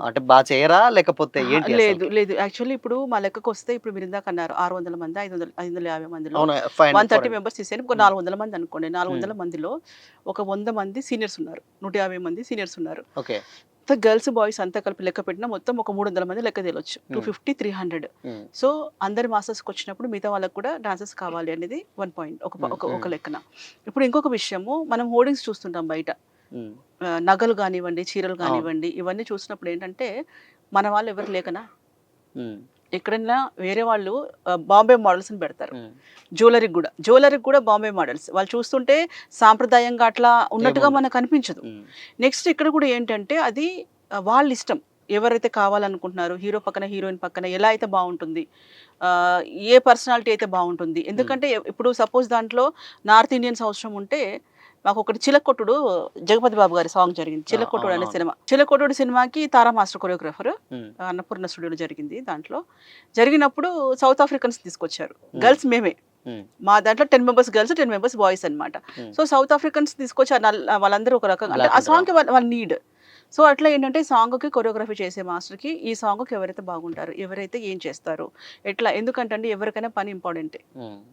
అంటే బాగా చేయరా లేకపోతే ఏంటి? లేదు యాక్చువల్లీ ఇప్పుడు మా లెక్కకు వస్తే ఇప్పుడు మీరు ఇందాక అన్నారు 600 మంది 550 మందిలో 130 మెంబర్స్ తీసేది ఒక 400 మంది అనుకోండి. 400 మందిలో ఒక 100 మంది సీనియర్స్ ఉన్నారు, 150 మంది సీనియర్స్ ఉన్నారు. ఓకే, గర్ల్స్ బాయ్స్ అంతా కలిపి లెక్క పెట్టినా మొత్తం ఒక 300 మంది లెక్క తెలియచ్చు, 250, 300. సో అందరి మాస్టర్స్కి వచ్చినప్పుడు మిగతా వాళ్ళకి కూడా డాన్సర్స్ కావాలి అనేది 1 పాయింట్, ఒక లెక్కన. ఇప్పుడు ఇంకొక విషయము, మనం హోర్డింగ్స్ చూస్తుంటాం బయట, నగలు కానివ్వండి, చీరలు కానివ్వండి, ఇవన్నీ చూసినప్పుడు ఏంటంటే మన వాళ్ళు ఎవరు లేకనా, ఎక్కడైనా వేరే వాళ్ళు బాంబే మోడల్స్ అని పెడతారు, జ్యువెలరీకి కూడా బాంబే మోడల్స్. వాళ్ళు చూస్తుంటే సాంప్రదాయంగా అట్లా ఉన్నట్టుగా మనకు అనిపించదు. నెక్స్ట్ ఇక్కడ కూడా ఏంటంటే అది వాళ్ళ ఇష్టం, ఎవరైతే కావాలనుకుంటున్నారు, హీరో పక్కన హీరోయిన్ పక్కన ఎలా అయితే బాగుంటుంది, ఏ పర్సనాలిటీ అయితే బాగుంటుంది. ఎందుకంటే ఇప్పుడు సపోజ్ దాంట్లో నార్త్ ఇండియన్స్ అవసరం ఉంటే మాకు ఒకటి చిలకొట్టుడు జగపతి బాబు గారి సాంగ్ జరిగింది, చిలకొట్టుడు అనే సినిమా. చిలకొట్టుడు సినిమాకి తారా మాస్టర్ కొరియోగ్రాఫర్, అన్నపూర్ణ స్టూడియోలో జరిగింది. దాంట్లో జరిగినప్పుడు సౌత్ ఆఫ్రికన్స్ తీసుకొచ్చారు, గర్ల్స్ మేమే, మా దాంట్లో 10 మెంబర్స్ గర్ల్స్ 10 మెంబర్స్ బాయ్స్ అనమాట. సో సౌత్ ఆఫ్రికన్స్ తీసుకొచ్చి వాళ్ళందరూ ఒక రకంగా అంటే ఆ సాంగ్కి వాళ్ళ నీడ్. సో అట్లా ఏంటంటే సాంగ్కి కొరియోగ్రఫీ చేసే మాస్టర్కి ఈ సాంగ్కి ఎవరైతే బాగుంటారు, ఎవరైతే ఏం చేస్తారు, ఎట్లా, ఎందుకంటే అండి ఎవరికైనా పని ఇంపార్టెంటే.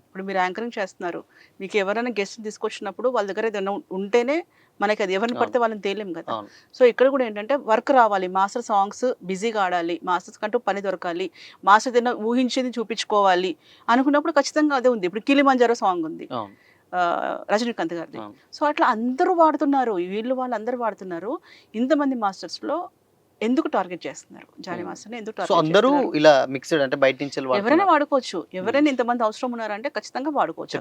ఇప్పుడు మీరు యాంకరింగ్ చేస్తున్నారు, మీకు ఎవరైనా గెస్ట్ తీసుకొచ్చినప్పుడు వాళ్ళ దగ్గర ఏదైనా ఉంటేనే మనకి అది ఎవరిని పడితే వాళ్ళని తేలేం కదా. సో ఇక్కడ కూడా ఏంటంటే వర్క్ రావాలి, మాస్టర్ సాంగ్స్ బిజీగా ఆడాలి, మాస్టర్స్ కంటూ పని దొరకాలి, మాస్టర్ ఏదైనా ఊహించేది చూపించుకోవాలి అనుకున్నప్పుడు ఖచ్చితంగా అదే ఉంది. ఇప్పుడు కిలిమంజారో సాంగ్ ఉంది రజనీకాంత్ గారిది. సో అట్లా అందరూ వాడుతున్నారు, వీళ్ళు వాళ్ళందరూ వాడుతున్నారు. ఇంతమంది మాస్టర్స్లో ఎందుకు టార్గెట్ చేస్తున్నారు జానీ మాస్టర్ని? ఎందుకు అందరూ ఇలా మిక్స్డ్ అంటే బయట నుంచి ఎవరైనా వాడుకోవచ్చు, ఎవరైనా ఇంతమంది అవసరం ఉన్నారంటే ఖచ్చితంగా వాడుకోవచ్చు,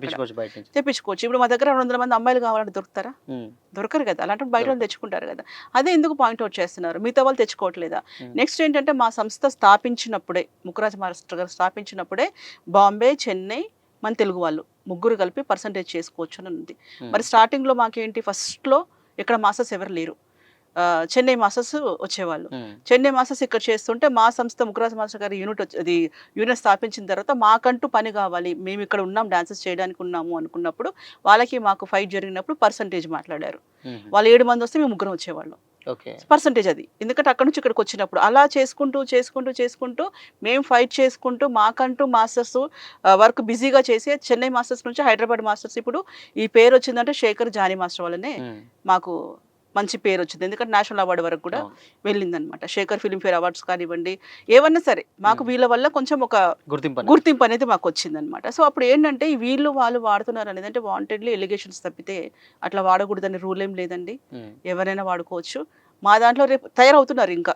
తెప్పించుకోవచ్చు. ఇప్పుడు మా దగ్గర 200 మంది అమ్మాయిలు కావాలంటే దొరుకుతారా? దొరకరు కదా. అలాంటి బయట వాళ్ళు తెచ్చుకుంటారు కదా. అదే ఎందుకు పాయింట్అవుట్ చేస్తున్నారు, మిగతా వాళ్ళు తెచ్చుకోవట్లేదా? నెక్స్ట్ ఏంటంటే మా సంస్థ స్థాపించినప్పుడే, ముక్కురాజ్ మాస్టర్ గారు స్థాపించినప్పుడే బాంబే, చెన్నై, మన తెలుగు వాళ్ళు ముగ్గురు కలిపి పర్సంటేజ్ చేసుకోవచ్చు అని ఉంది. మరి స్టార్టింగ్లో మాకేంటి, ఫస్ట్లో ఇక్కడ మాస్టర్స్ ఎవరు లేరు, చెన్నై మాస్టర్స్ వచ్చేవాళ్ళు. చెన్నై మాస్టర్స్ ఇక్కడ చేస్తుంటే మా సంస్థ ముక్కురాజ్ మాస్టర్ గారి యూనిట్ స్థాపించిన తర్వాత మాకంటూ పని కావాలి, మేము ఇక్కడ ఉన్నాం డాన్సెస్ చేయడానికి ఉన్నాము అనుకున్నప్పుడు వాళ్ళకి మాకు ఫైట్ జరిగినప్పుడు పర్సంటేజ్ మాట్లాడారు. వాళ్ళు 7 మంది వస్తే మేము 3 వచ్చేవాళ్ళం, పర్సంటేజ్ అది. ఎందుకంటే అక్కడ నుంచి ఇక్కడికి వచ్చినప్పుడు అలా చేసుకుంటూ మేము ఫైట్ చేసుకుంటూ మాకంటూ మాస్టర్స్ వర్క్ బిజీగా చేసి చెన్నై మాస్టర్స్ నుంచి హైదరాబాద్ మాస్టర్స్ ఇప్పుడు ఈ పేరు వచ్చిందంటే శేఖర్ జానీ మాస్టర్ వల్లనే మాకు మంచి పేరు వచ్చింది. ఎందుకంటే నేషనల్ అవార్డు వరకు కూడా వెళ్ళిందనమాట. శేఖర్ ఫిల్మ్ఫేర్ అవార్డ్స్ కానివ్వండి, ఏమన్నా సరే మాకు వీళ్ళ వల్ల కొంచెం ఒక గుర్తింపు అనేది మాకు వచ్చిందనమాట. సో అప్పుడు ఏంటంటే వీళ్ళు వాళ్ళు వాడుతున్నారు అనేది అంటే వాంటెడ్లీ ఎలిగేషన్స్ తప్పితే అట్లా వాడకూడదని రూల్ ఏం లేదండి, ఎవరైనా వాడుకోవచ్చు. మా దాంట్లో రేపు తయారవుతున్నారు ఇంకా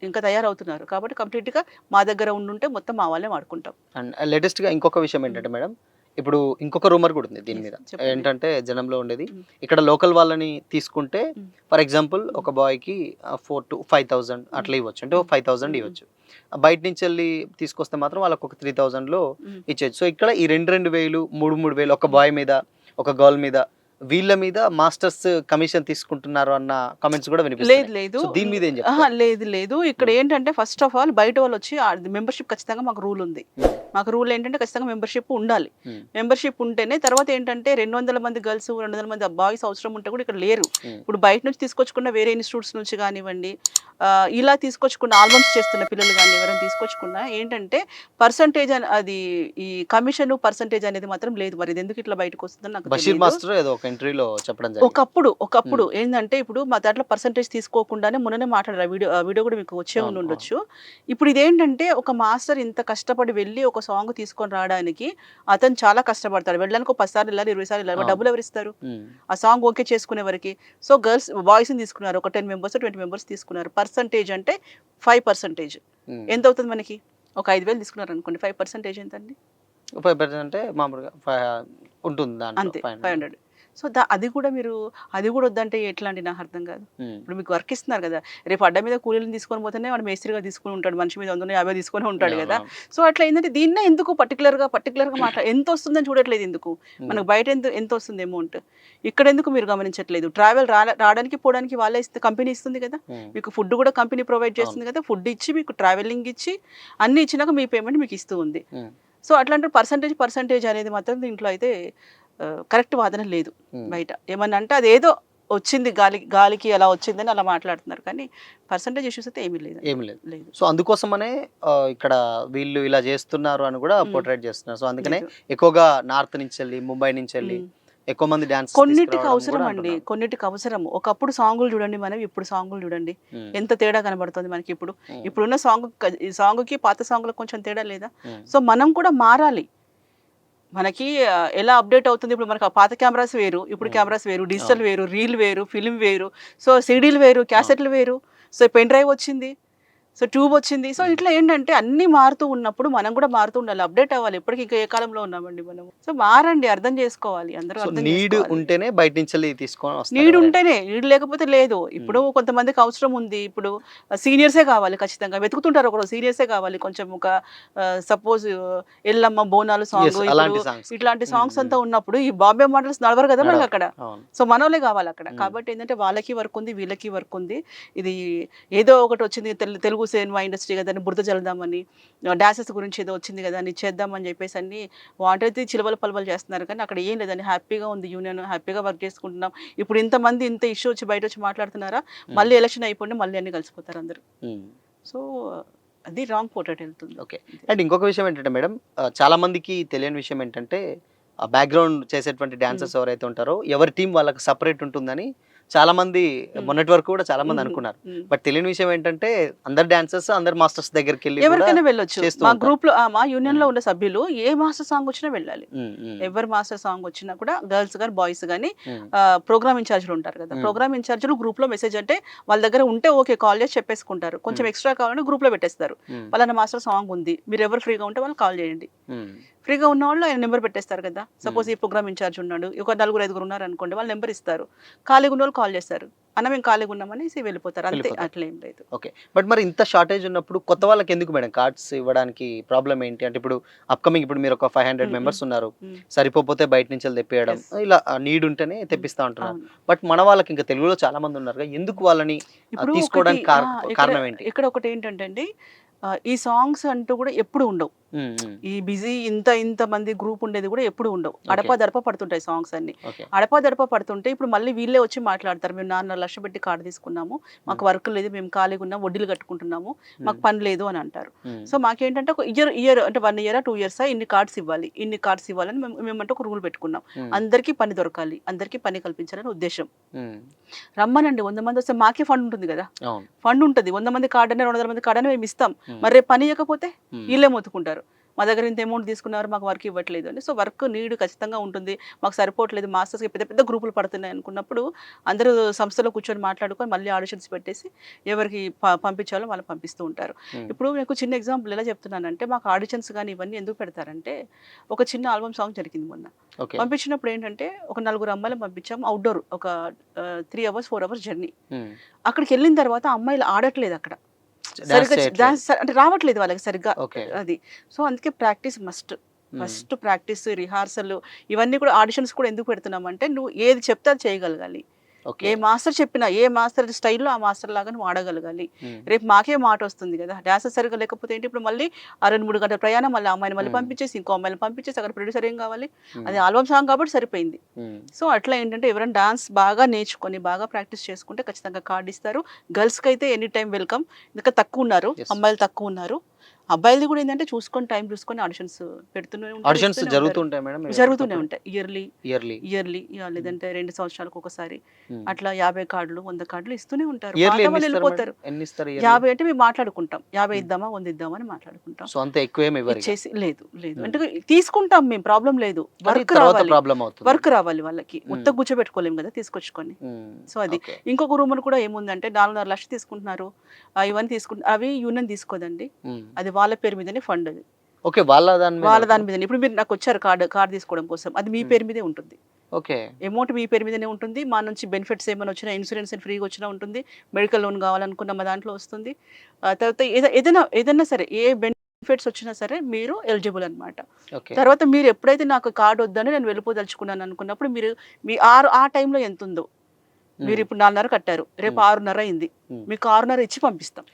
ఇంకా తయారవుతున్నారు. కాబట్టి కంప్లీట్‌గా మా దగ్గర ఉండుంటే మొత్తం మా వాళ్ళే వాడుకుంటాం. అండ్ లేటెస్ట్‌గా ఇంకొక విషయం ఏంటంటే మేడం, ఇప్పుడు ఇంకొక రూమర్ కూడా ఉంది దీని Yes, మీద. చెప్పండి. ఏంటంటే జనంలో ఉండేది, హ్మ్. ఇక్కడ లోకల్ వాళ్ళని తీసుకుంటే హ్మ్. ఫర్ ఎగ్జాంపుల్ ఒక బాయ్‌కి 4,000-5,000 అట్లా ఇవ్వచ్చు. అంటే హ్మ్. 5,000 ఇవ్వచ్చు. బయట నుంచెళ్ళి తీసుకొస్తే మాత్రం వాళ్ళకి ఒక 3,000లో హ్మ్. ఇచ్చేయచ్చు. సో ఇక్కడ ఈ 2,000 3,000 ఒక బాయ్ మీద, ఒక గర్ల్ మీద, వీళ్ళ మీద మాస్టర్స్ కమిషన్ తీసుకుంటున్నారు అన్న కామెంట్స్ కూడా లేదు వినిపిస్తున్నాయి. లేదు. సో దీని మీద ఏం అహా! చెప్తారు? లేదు లేదు. ఇక్కడ హ్మ్. ఏంటంటే ఫస్ట్ ఆఫ్ ఆల్ బయట వాళ్ళొచ్చి మెంబర్‌షిప్ ఖచ్చితంగా మాకు రూల్ ఉంది. హ్మ్. మాకు రూల్ ఏంటంటే ఖచ్చితంగా మెంబర్‌షిప్ ఉండాలి. హ్మ్. మెంబర్‌షిప్ ఉంటేనే తర్వాత ఏంటంటే 200 మంది గర్ల్స్, 200 మంది బాయ్స్ అవసరం ఉంటే కూడా ఇక్కడ లేరు. హ్మ్. ఇప్పుడు బయట నుంచి తీసుకొచ్చుకున్న వేరే ఇన్‌స్టిట్యూట్స్ నుంచి గానివ్వండి, ఇలా తీసుకొచ్చుకున్న ఆల్బమ్స్ చేస్తున్న పిల్లలు గాని ఎవరైనా తీసుకొచ్చుకున్నా ఏంటంటే పర్సెంటేజ్ అది ఈ కమిషన్ పర్సెంటేజ్ అనేది మాత్రం లేదు. మరి ఇదెందుకు ఇట్లా బయటకొస్తుందో నాకు బషీర్ తెలీదు. మాస్టర్ ఏదో ఒక ఇంటర్వ్యూలో చెప్పడం జరిగింది. ఒకప్పుడు హ్మ్. ఏందంటే, ఇప్పుడు మా దాంట్లో పర్సెంటేజ్ తీసుకోకుండానే మొన్ననే మాట్లాడారు. వీడియో గూడా మీకు వచ్చే అవును. అవును. ఉండుండొచ్చు. ఇప్పుడు ఇదేంటంటే, ఒక మాస్టర్ ఇంత కష్టపడి వెళ్లి ఒక సాంగ్ తీసుకొని రాడానికి అతను చాలా కష్టపడతాడు. వెళ్ళడానికి ఒక 10 సార్లు ఎళ్ళాలి, 20 సార్లు ఎళ్ళాలి. మరి అవును. డబ్బులెవరిస్తారు? హ్మ్. ఆ సాంగ్ ఓకే చేసుకునే వరకి. సో, బాయ్స్‌ని తీసుకున్నారు. ఒక 10 మెంబర్స్, 20 మెంబర్స్ తీసుకున్నారు. పర్సెంటేజ్ అంటే 5% హ్మ్. ఎంతవుతది మనకి? ఒక 5,000 తీసుకున్నారనుకోండి. 5% ఎంతండి? 5% అంటే మామూలుగా ఉంటుంది దాంట్లో అంతే 500. 500. సో, అది కూడా మీరు అది కూడా వద్దంటే ఎట్లా అండి నాకర్థం కాదు. హ్మ్. ఇప్పుడు మీకు వర్క్ ఇస్తున్నారు కదా! రేపు అడ్డ మీద కూలీలని తీసుకొని పోతేనే వాడు మేస్త్రిగా తీసుకొని ఉంటాడు. మనిషి మీద 100, 50 తీసుకొనే ఉంటాడు కదా! అవునవును. సో, అట్లా ఏందంటే దీన్నే ఎందుకు పర్టిక్యులర్‌గా ఎంతొస్తుందని చూడట్లేదు ఎందుకు? హ్మ్. మనకు బయట ఎంతొస్తుంది అమౌంట్? ఇక్కడెందుకు మీరు గమనించట్లేదు? ట్రావెల్ రాడానికి, పోవడానికి వాళ్ళే కంపెనీ ఇస్తుంది కదా! హ్మ్. మీకు ఫుడ్ కూడా కంపెనీ ప్రొవైడ్ అవును. చేస్తుంది కదా! ఫుడ్ ఇచ్చి, మీకు ట్రావెలింగ్ ఇచ్చి, అన్నీ ఇచ్చినాక మీ పేమెంట్ మీకు ఇస్తూ ఉంది. హ్మ్. సో, అట్లాంటి పర్సెంటేజ్ అనేది మాత్రం దీంట్లో అయితే కరెక్ట్ వాదన లేదు హ్మ్. బయట. ఏమన్నా అంటే అదేదో వచ్చింది గాలికి అలా వచ్చిందని అలా మాట్లాడుతున్నారు. కానీ పర్సెంటేజ్ ఇష్యూస్ అయితే ఏమీ లేదండి. ఏమి లేదు. లేదు. సో, అందుకోసమనే ఇక్కడ వీళ్ళు ఇలా చేస్తున్నారు అని కూడా హ్మ్. పోర్ట్రేట్ చేస్తున్నారు. సో, అందుకనే లేదు. ఎక్కువగా నార్త్ నుంచెళ్ళి, ముంబై నుంచెళ్ళి హ్మ్. ఎక్కువ మంది డాన్సర్స్ కొన్నిటికి తీసుకురావడం అవసరం కూడా అండి. అంటున్నారు. కొన్నిటికి అవసరం. ఒకప్పుడు సాంగులు చూడండి మనవి, ఇప్పుడు సాంగులు చూడండి. హ్మ్. ఎంత తేడా కనబడుతుంది మనకిప్పుడు. హ్మ్. ఇప్పుడున్న ఈ సాంగ్‌కి పాత సాంగ్‌కి కొంచెం తేడా లేదా? హ్మ్. సో, మనం కూడా మారాలి. మనకి ఎలా అప్‌డేట్ అవుతుంది. ఇప్పుడు మనకు ఆ పాత కెమెరాస్ వేరు. ఇప్పుడు హ్మ్. కెమెరాస్ వేరు. అవును. డిజిటల్ వేరు. రీల్ వేరు. ఫిల్మ్ వేరు. సో, సీడీలు వేరు. అవును. క్యాసెట్‌లు వేరు. సో, పెన్ డ్రైవ్ వచ్చింది. సో, ట్యూబొచ్చింది. సో, హ్మ్. ఇట్లా ఏంటంటే అన్నీ మారుతూ ఉన్నప్పుడు మనం కూడా మారుతూ ఉండాలి. అప్‌డేట్ అవ్వాలి. ఇప్పటికి ఇంకా ఏ కాలంలో ఉన్నామండి మనము. సో, మారండి. అర్థం చేసుకోవాలి. అందరూ సో, అర్థం నీడ్ చేసుకోవాలి. ఉంటేనే బయట నుంచెళ్ళి తీసుకొని వస్తారు నీడ్ ఎవరైనా. ఉంటేనే. నీడ్ లేకపోతే లేదు. హ్మ్. ఇప్పుడు కొంతమందికి అవసరం ఉంది. ఇప్పుడు సీనియర్సే కావాలి ఖచ్చితంగా. వెతుకుతుంటారు ఒకరోజు సీనియర్సే కావాలి. కొంచెం ఒక suppose Yellamma, Bonalu yes. Song ఇప్పుడు అలాంటి సాంగ్స్‌కి. ఇట్లాంటి హ్మ్. సాంగ్స్ హ్మ్. అంతా ఉన్నప్పుడు ఈ బాంబే మోడల్స్ నడవరు కదా నడవరు. మనకక్కడ. అవును. సో, మనోళ్ళే కావాలక్కడ. హ్మ్. కాబట్టి ఏంటంటే వాళ్ళకి వర్క్ ఉంది. వీళ్ళకి వర్క్ ఉంది. ఇది ఏదో ఒకటి వచ్చింది తెలుగు సినిమా ఇండస్ట్రీ కదా అని బురద జల్లుదామని డాన్సెస్ గురించి ఏదో వచ్చింది కదా అని చేద్దామని చెప్పేసి అన్ని వాంటెడ్‌ది చిలవల పలవలు చేస్తున్నారు. కానీ అక్కడ ఏం లేదండి. హ్యాపీగా ఉంది యూనియన్. హ్యాపీగా వర్క్ చేసుకుంటున్నాం. ఇప్పుడు ఇంతమంది ఇంత ఇష్యూ వచ్చి బయటొచ్చి మాట్లాడుతున్నారా? హ్మ్. మళ్ళీ ఎలక్షన్ అయిపోండి మళ్ళీ అన్నీ కలిసిపోతారు అందరూ. హ్మ్. సో, అది రాంగ్ పోర్ట్రేట్ ఎళ్తుంది. ఓకే. అంతే. అండ్ ఇంకొక విషయం ఏంటంటే మేడం, చాలా మందికి తెలియని విషయం ఏంటంటే, ఆ బ్యాక్‌గ్రౌండ్ చేసేటువంటి హ్మ్. డాన్సర్స్ ఎవరైతే ఉంటారో, ఎవరి టీమ్ వాళ్ళకి సెపరేట్ ఉంటుందని చాలామంది హ్మ్. మొన్నటి వరకు కూడా చాలామంది హుహు. అనుకున్నారు. హ్మ్. బట్ తెలియని విషయం ఏంటంటే, అందరు డాన్సర్స్ అందరు మాస్టర్స్ దగ్గరికెళ్ళి కూడా ఎవరికైనా వెళ్ళొచ్చు. చేస్తూ మా ఉంటారు. గ్రూప్‌లో మా యూనియన్‌లో హ్మ్. ఉన్న సభ్యులు ఏ మాస్టర్ సాంగ్ వచ్చినా వెళ్ళాలి. హ్మ్. హ్మ్. ఎవరి మాస్టర్ సాంగ్ వచ్చినా కూడా గర్ల్స్ గాని, బాయ్స్ గాని హ్మ్. ప్రోగ్రామ్ ఇన్‌చార్జ్‌లు ఉంటారు కదా! హ్మ్. ప్రోగ్రామ్ ఇన్‌చార్జ్‌లు గ్రూప్‌లో మెసేజ్ అంటే వాళ్ళ దగ్గర ఉంటే ఓకే. కాల్ చేసి చెప్పేసుకుంటారు. కొంచెం హ్మ్. ఎక్స్‌ట్రా కావాలంటే గ్రూప్‌లో పెట్టేస్తారు. హ్మ్. పలానా మాస్టర్ సాంగ్ ఉంది. మీరెవరు ఫ్రీగా ఉంటే వాళ్ళకి కాల్ చేయండి. హ్మ్. ఫ్రీగా ఉన్నవాళ్ళు ఆయన నంబర్ పెట్టేస్తారు కదా! హ్మ్. సపోజ్ ఈ ప్రోగ్రామ్ ఇన్‌చార్జ్ ఉన్నాడు. ఒక నలుగురు, ఐదుగురు ఉన్నారనుకోండి. వాళ్ళు నంబర్ ఇస్తారు. ఖాళీగా ఉన్నోళ్ళు కాల్ చేస్తారు. అన్న మేము ఖాళీగా ఉన్నామనేసి వెళ్ళిపోతారు. అంతే వెళ్ళిపోతారు. అట్లేం లేదు. ఓకే. బట్ మరి ఇంత షార్టేజ్ ఉన్నప్పుడు కొత్త వాళ్ళకెందుకు మేడం కార్డ్స్ ఇవ్వడానికి ప్రాబ్లమ్ ఏంటి? అంటే ఇప్పుడు అప్‌కమింగ్ ఇప్పుడు మీరొక 500 హ్మ్. హ్మ్. మెంబర్స్ ఉన్నారు. హ్మ్. సరిపోకపోతే బయట నుంచెళ్ళి తెప్పియడం. యెస్. ఇలా నీడ్ ఉంటేనే హ్మ్. తెప్పిస్తా ఉంటున్నారు. అవును. బట్ మన వాళ్ళకి ఇంకా తెలుగులో చాలా మంది ఉన్నారుగా. ఎందుకు వాళ్ళని ఇప్పుడు ఒకటి తీసుకోవడానికి ఇక్కడ కారణం ఏంటి? ఇక్కడ ఒకటేంటంటే అండి ఈ సాంగ్స్ అంటూ కూడా ఎప్పుడు ఉండవు. హ్మ్. హ్మ్. ఈ బిజీ ఇంతమంది గ్రూప్ ఉండేది కూడా ఎప్పుడు ఉండవు. ఓకే. అడపాదడపా పడుతుంటాయి సాంగ్స్ అన్నీ. ఓకే. అడపాదడపా పడుతుంటే ఇప్పుడు మళ్ళీ వీళ్ళే వచ్చి మాట్లాడతారు. మేము 4,5 లక్షలు పెట్టి కార్డ్ తీసుకున్నాము. హ్మ్. మాకు వర్క్ లేదు. మేము ఖాళీగా ఉన్నాం. వడ్డీలు కట్టుకుంటున్నాము. హ్మ్. మాకు పని లేదు అని అంటారు. హ్మ్. సో మాకేంటంటే ఒక ఇయర్ అంటే 1 ఇయరా 2 ఇయర్సా ఇన్ని కార్డ్స్ ఇవ్వాలి. ఇన్ని కార్డ్స్ ఇవ్వాలని మేమంటే ఒక రూల్ పెట్టుకున్నాం. హ్మ్. అందరికీ పని దొరకాలి. అందరికీ పని కల్పించాలని ఉద్దేశ్యం. హ్మ్. రమ్మనండి 100 మంది వస్తే మాకే ఫండ్ ఉంటుంది కదా! అవును. ఫండ్ ఉంటది. 100 మంది కార్డనే, 200 మంది కార్డనే మేమిస్తాం. హ్మ్. మరి రేపు పని ఇయ్యకపోతే హ్మ్. ఈళ్ళే మొత్తుకుంటారు. మా దగ్గర ఇంత అమౌంట్ తీసుకున్నారు, మాకు వర్క్ ఇవ్వట్లేదు అని. సో వర్క్ నీడ్ ఖచ్చితంగా ఉంటుంది, మాకు సరిపోవట్లేదు, మాస్టర్స్కి పెద్ద పెద్ద గ్రూపులు పడుతున్నాయి అనుకున్నప్పుడు అందరూ సంస్థలో కూర్చొని మాట్లాడుకొని మళ్ళీ ఆడిషన్స్ పెట్టేసి ఎవరికి పంపించాలో వాళ్ళు పంపిస్తూ ఉంటారు. ఇప్పుడు మీకు చిన్న ఎగ్జాంపుల్ ఎలా చెప్తున్నానంటే, మాకు ఆడిషన్స్ కానీ ఇవన్నీ ఎందుకు పెడతారంటే, ఒక చిన్న ఆల్బమ్ సాంగ్ జరిగింది మొన్న. పంపించినప్పుడు ఏంటంటే ఒక 4 అమ్మాయిలను పంపించాము, అవుట్డోర్ ఒక 3 అవర్స్ 4 అవర్స్ జర్నీ. అక్కడికి వెళ్ళిన తర్వాత అమ్మాయిలు ఆడట్లేదు అక్కడ సరిగ్గా, డాన్స్ అంటే రావట్లేదు వాళ్ళకి సరిగ్గా అది. సో అందుకే practice must. First practice, rehearsal, ఇవన్నీ కూడా ఆడిషన్స్ కూడా ఎందుకు పెడుతున్నామంటే, నువ్వు ఏది చెప్తే అది చేయగలగాలి. ఏ మాస్టర్ చెప్పినా, ఏ మాస్టర్ స్టైల్లో ఆ మాస్టర్ లాగా నువ్వు ఆడగలగాలి. రేపు మాకే మాట వస్తుంది కదా, డాన్సర్ సరిగ్గా లేకపోతే ఏంటి, ఇప్పుడు మళ్ళీ 2-3 గంటల ప్రయాణం, మళ్ళీ అమ్మాయిని మళ్ళీ పంపించేసి ఇంకో అమ్మాయిని పంపించేసి అక్కడ ప్రొడ్యూసర్ ఏం కావాలి, అది ఆల్బమ్ సాంగ్ కాబట్టి సరిపోయింది. సో అట్లా ఏంటంటే ఎవరైనా డాన్స్ బాగా నేర్చుకొని బాగా ప్రాక్టీస్ చేసుకుంటే ఖచ్చితంగా కార్డు ఇస్తారు. గర్ల్స్కి అయితే ఎనీ టైం వెల్కమ్, ఇంకా తక్కువ ఉన్నారు, అమ్మాయిలు తక్కువ ఉన్నారు. అబ్బాయిలది కూడా ఏంటంటే చూసుకొని టైం చూసుకొని ఆడిషన్స్ పెడుతూనే జరుగుతూనే ఉంటాయి. ఇయర్లీ లేదంటే 2 సంవత్సరాలకు ఒకసారి అట్లా 50 కార్డులు 100 కార్డులు ఇస్తూనే ఉంటారు. వెళ్ళిపోతారు. 50 అంటే మేము మాట్లాడుకుంటాం, 50 ఇద్దామా 100 ఇద్దామా అని మాట్లాడుకుంటాం. ఇచ్చేసి లేదు అంటే తీసుకుంటాం మేము, ప్రాబ్లం లేదు. వర్క్ రావాలి వాళ్ళకి, మొత్తం కూర్చోబెట్టుకోలేము కదా తీసుకొచ్చుకొని. సో అది ఇంకొక రూమర్ కూడా ఏముందంటే 4.5 లక్షలు తీసుకుంటున్నారు, ఇవన్నీ తీసుకుంటున్నారు, అవి యూనియన్ తీసుకోదండి, అది వాళ్ళ పేరు మీదనే ఫండ్. అది వాళ్ళ దాని మీద. ఇప్పుడు మీరు నాకు వచ్చారు కార్డు తీసుకోవడం కోసం, అది మీ పేరు మీదే ఉంటుంది. అమౌంట్ మీ పేరు మీదనే ఉంటుంది. మా నుంచి బెనిఫిట్స్ ఏమైనా వచ్చినా, ఇన్సూరెన్స్ ఫ్రీగా వచ్చినా ఉంటుంది, మెడికల్ లోన్ కావాలనుకున్న మా దాంట్లో వస్తుంది. తర్వాత ఏదైనా సరే ఏ బెనిఫిట్స్ వచ్చినా సరే మీరు ఎలిజిబుల్ అనమాట. తర్వాత మీరు ఎప్పుడైతే నాకు కార్డు వద్దని నేను వెళ్ళిపోదలుచుకున్నాను అనుకున్నప్పుడు మీరు మీ ఆ టైంలో ఎంత ఉందో, మీరు ఇప్పుడు 4.5 కట్టారు, రేపు 6.5 అయింది, మీకు 6.5 ఇచ్చి పంపిస్తాం.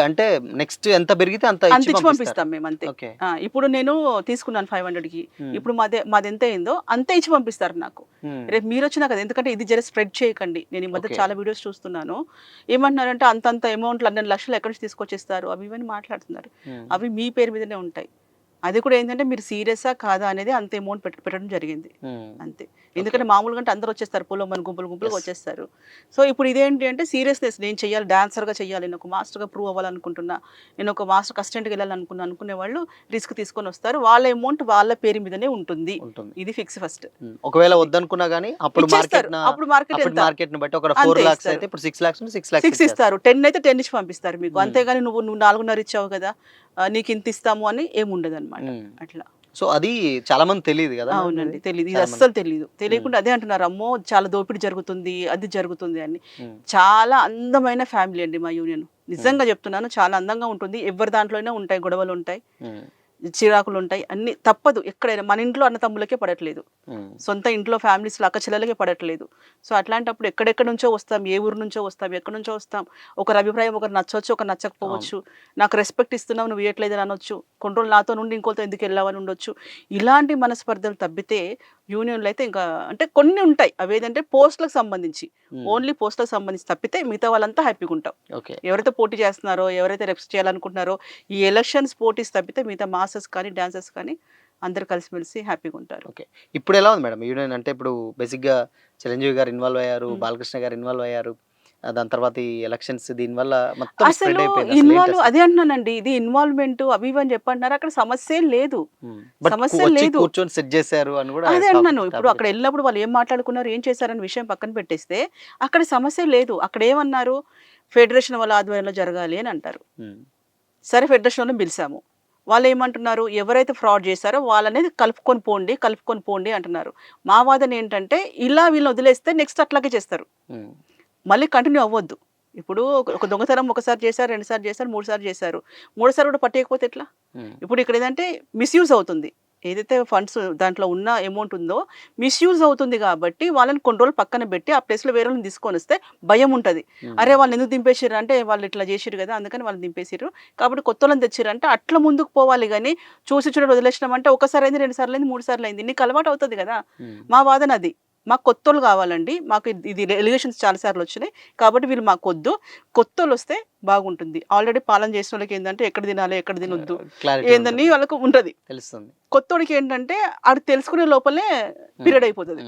అంటే నెక్స్ట్ ఎంత పెరిగితే అంత ఇచ్చి పంపిస్తాం మేము, అంతే. ఇప్పుడు నేను తీసుకున్నాను 500కి, ఇప్పుడు మాది ఎంత అయిందో అంతే ఇచ్చి పంపిస్తారు నాకు. రేపు మీరు వచ్చినా కదా, ఎందుకంటే ఇది జర స్ప్రెడ్ చేయకండి. నేను ఈ మధ్య చాలా వీడియోస్ చూస్తున్నాను, ఏమంటున్నారంటే అంత అమౌంట్లు 12 లక్షలు ఎక్కడి నుంచి తీసుకొచ్చేస్తారు అవి ఇవన్నీ మాట్లాడుతున్నారు. అవి మీ పేరు మీదనే ఉంటాయి. అది కూడా ఏంటంటే మీరు సీరియసా కాదా అనేది అంత అమౌంట్ పెట్టడం జరిగింది, అంతే. ఎందుకంటే మామూలుగా అంటే అందరూ వచ్చేస్తారు, పొలం మన గుంపులుగా వచ్చేస్తారు. సో ఇప్పుడు ఇదేంటి అంటే సీరియస్నెస్, నేను చెయ్యాలి, డాన్సర్గా చెయ్యాలి, నేను ఒక మాస్టర్గా ప్రూవ్ అవ్వాలనుకుంటున్నా, నేను ఒక మాస్టర్ అసిస్టెంట్కి అనుకునే వాళ్ళు రిస్క్ తీసుకొని వస్తారు. వాళ్ళ అమౌంట్ వాళ్ళ పేరు మీదనే ఉంటుంది, ఇది ఫిక్స్. ఫస్ట్ ఒకవేళ వద్దనుకున్నా కానీ అప్పుడు మార్కెట్ ని బట్టి ఒక 4 lakhs అయితే ఇప్పుడు 6 lakhs ఇస్తారు. 10 అయితే 10 ఇచ్చి పంపిస్తారు మీకు, అంతేగాని నువ్వు 4.5 ఇచ్చావు కదా నీకు ఇంత ఇస్తాము అని ఏముండదు అనమాట. అట్లా. సో అది చాలా మంది తెలియదు కదా. అవునండి, తెలియదు, ఇది అస్సలు తెలియదు. తెలియకుండా అదే అంటున్నారు, అమ్మో చాలా దోపిడీ జరుగుతుంది, అది జరుగుతుంది అని. చాలా అందమైన ఫ్యామిలీ అండి మా యూనియన్, నిజంగా చెప్తున్నాను, చాలా అందంగా ఉంటుంది. ఎవరి దాంట్లోనే ఉంటాయి, గొడవలు ఉంటాయి, చిరాకులు ఉంటాయి, అన్ని తప్పదు. ఎక్కడైనా మన ఇంట్లో అన్న తమ్ములకే పడట్లేదు, సొంత ఇంట్లో ఫ్యామిలీస్లో అక్క చెల్లెలకే పడట్లేదు. సో అట్లాంటప్పుడు ఎక్కడెక్కడ నుంచో వస్తాం, ఏ ఊరు నుంచో వస్తాం, ఎక్కడి నుంచో వస్తాం, ఒకరి అభిప్రాయం ఒకరు నచ్చవచ్చు, ఒకరు నచ్చకపోవచ్చు. నాకు రెస్పెక్ట్ ఇస్తున్నావు, నువ్వు ఇవ్వట్లేదు అని అనొచ్చు, కొన్ని రోజులు నాతో నుండి ఇంకోతో ఎందుకు వెళ్ళావని ఉండొచ్చు. ఇలాంటి మనస్పర్ధలు తప్పితే యూనియన్లో అయితే ఇంకా అంటే కొన్ని ఉంటాయి, అవి ఏదంటే పోస్టులకు సంబంధించి, ఓన్లీ పోస్టులకు సంబంధించి తప్పితే మిగతా వాళ్ళంతా హ్యాపీగా ఉంటాం. ఎవరైతే పోటీ చేస్తున్నారో, ఎవరైతే రెప్స్ చేయాలనుకుంటున్నారో, ఈ ఎలక్షన్స్ పోటీస్ తప్పితే మిగతా మాస్టర్స్ కానీ డాన్సర్స్ కానీ అందరు కలిసిమెలిసి హ్యాపీగా ఉంటారు. ఇప్పుడు ఎలా ఉంది మేడం యూనియన్? అంటే ఇప్పుడు బేసిక్గా చిరంజీవి గారు ఇన్వాల్వ్ అయ్యారు, బాలకృష్ణ గారు ఇన్వాల్వ్ అయ్యారు, దాని తర్వాత ఈ ఎలక్షన్స్, దీనివల్ల మొత్తం అసలు ఇన్వాల్వ్, అదే అంటున్నానండి, ఇది ఇన్వాల్వ్మెంట్ అవి ఇవి అని చెప్పంటున్నారు, అక్కడ సమస్య లేదు, సమస్య లేదు, కూర్చొని సెట్ చేశారు అని కూడా అదే అంటున్నాను. ఇప్పుడు అక్కడ వెళ్ళినప్పుడు వాళ్ళు ఏం మాట్లాడుకున్నారు, ఏం చేశారని విషయం పక్కన పెట్టేస్తే అక్కడ సమస్య లేదు. అక్కడ ఏమన్నారు, ఫెడరేషన్ వాళ్ళ ఆధ్వర్యంలో జరగాలి అని అంటారు. సరే, ఫెడరేషన్లో పిలిచాము, వాళ్ళు ఏమంటున్నారు, ఎవరైతే ఫ్రాడ్ చేశారో వాళ్ళనేది కలుపుకొని పోండి అంటున్నారు. మా వాదన ఏంటంటే, ఇలా వీళ్ళని వదిలేస్తే నెక్స్ట్ అట్లాగే చేస్తారు, మళ్ళీ కంటిన్యూ అవ్వద్దు. ఇప్పుడు ఒక దొంగతనం ఒకసారి చేశారు, 2 సార్లు చేశారు, 3 సార్లు చేశారు, 3 సార్లు కూడా పట్టేయకపోతే ఎట్లా? ఇప్పుడు ఇక్కడ ఏదంటే మిస్యూజ్ అవుతుంది, ఏదైతే ఫండ్స్ దాంట్లో ఉన్న అమౌంట్ ఉందో మిస్యూజ్ అవుతుంది కాబట్టి వాళ్ళని కొన్ని రోజులు పక్కన పెట్టి ఆ ప్లేస్లో వేరే వాళ్ళని తీసుకొని వస్తే భయం ఉంటుంది. అరే వాళ్ళు ఎందుకు దింపేసారు అంటే, వాళ్ళు ఇట్లా చేసిరు కదా అందుకని వాళ్ళు దింపేసారు, కాబట్టి కొత్త వాళ్ళని తెచ్చారు అంటే అట్లా ముందుకు పోవాలి. కానీ చూసి చూడ వదిలేసినామంటే ఒకసారి అయింది, 2 సార్లు అయింది, 3 సార్లు అయింది, నీకు అలవాటు అవుతుంది కదా. మా వాదన అది, మాకు కొత్తోళ్ళు కావాలండి, మాకు ఇది ఎలిగేషన్స్ చాలాసార్లు వచ్చినాయి కాబట్టి వీళ్ళు మాకు వద్దు, కొత్తోళ్ళు వస్తే బాగుంటుంది. ఆల్రెడీ పాలన చేసిన వాళ్ళకి ఏంటంటే ఎక్కడ తినాలి ఎక్కడ తినొద్దు ఏందని వాళ్ళకు ఉంటుంది, తెలుస్తుంది. కొత్తోడికి ఏంటంటే అది తెలుసుకునే లోపలే పీరియడ్ అయిపోతుంది.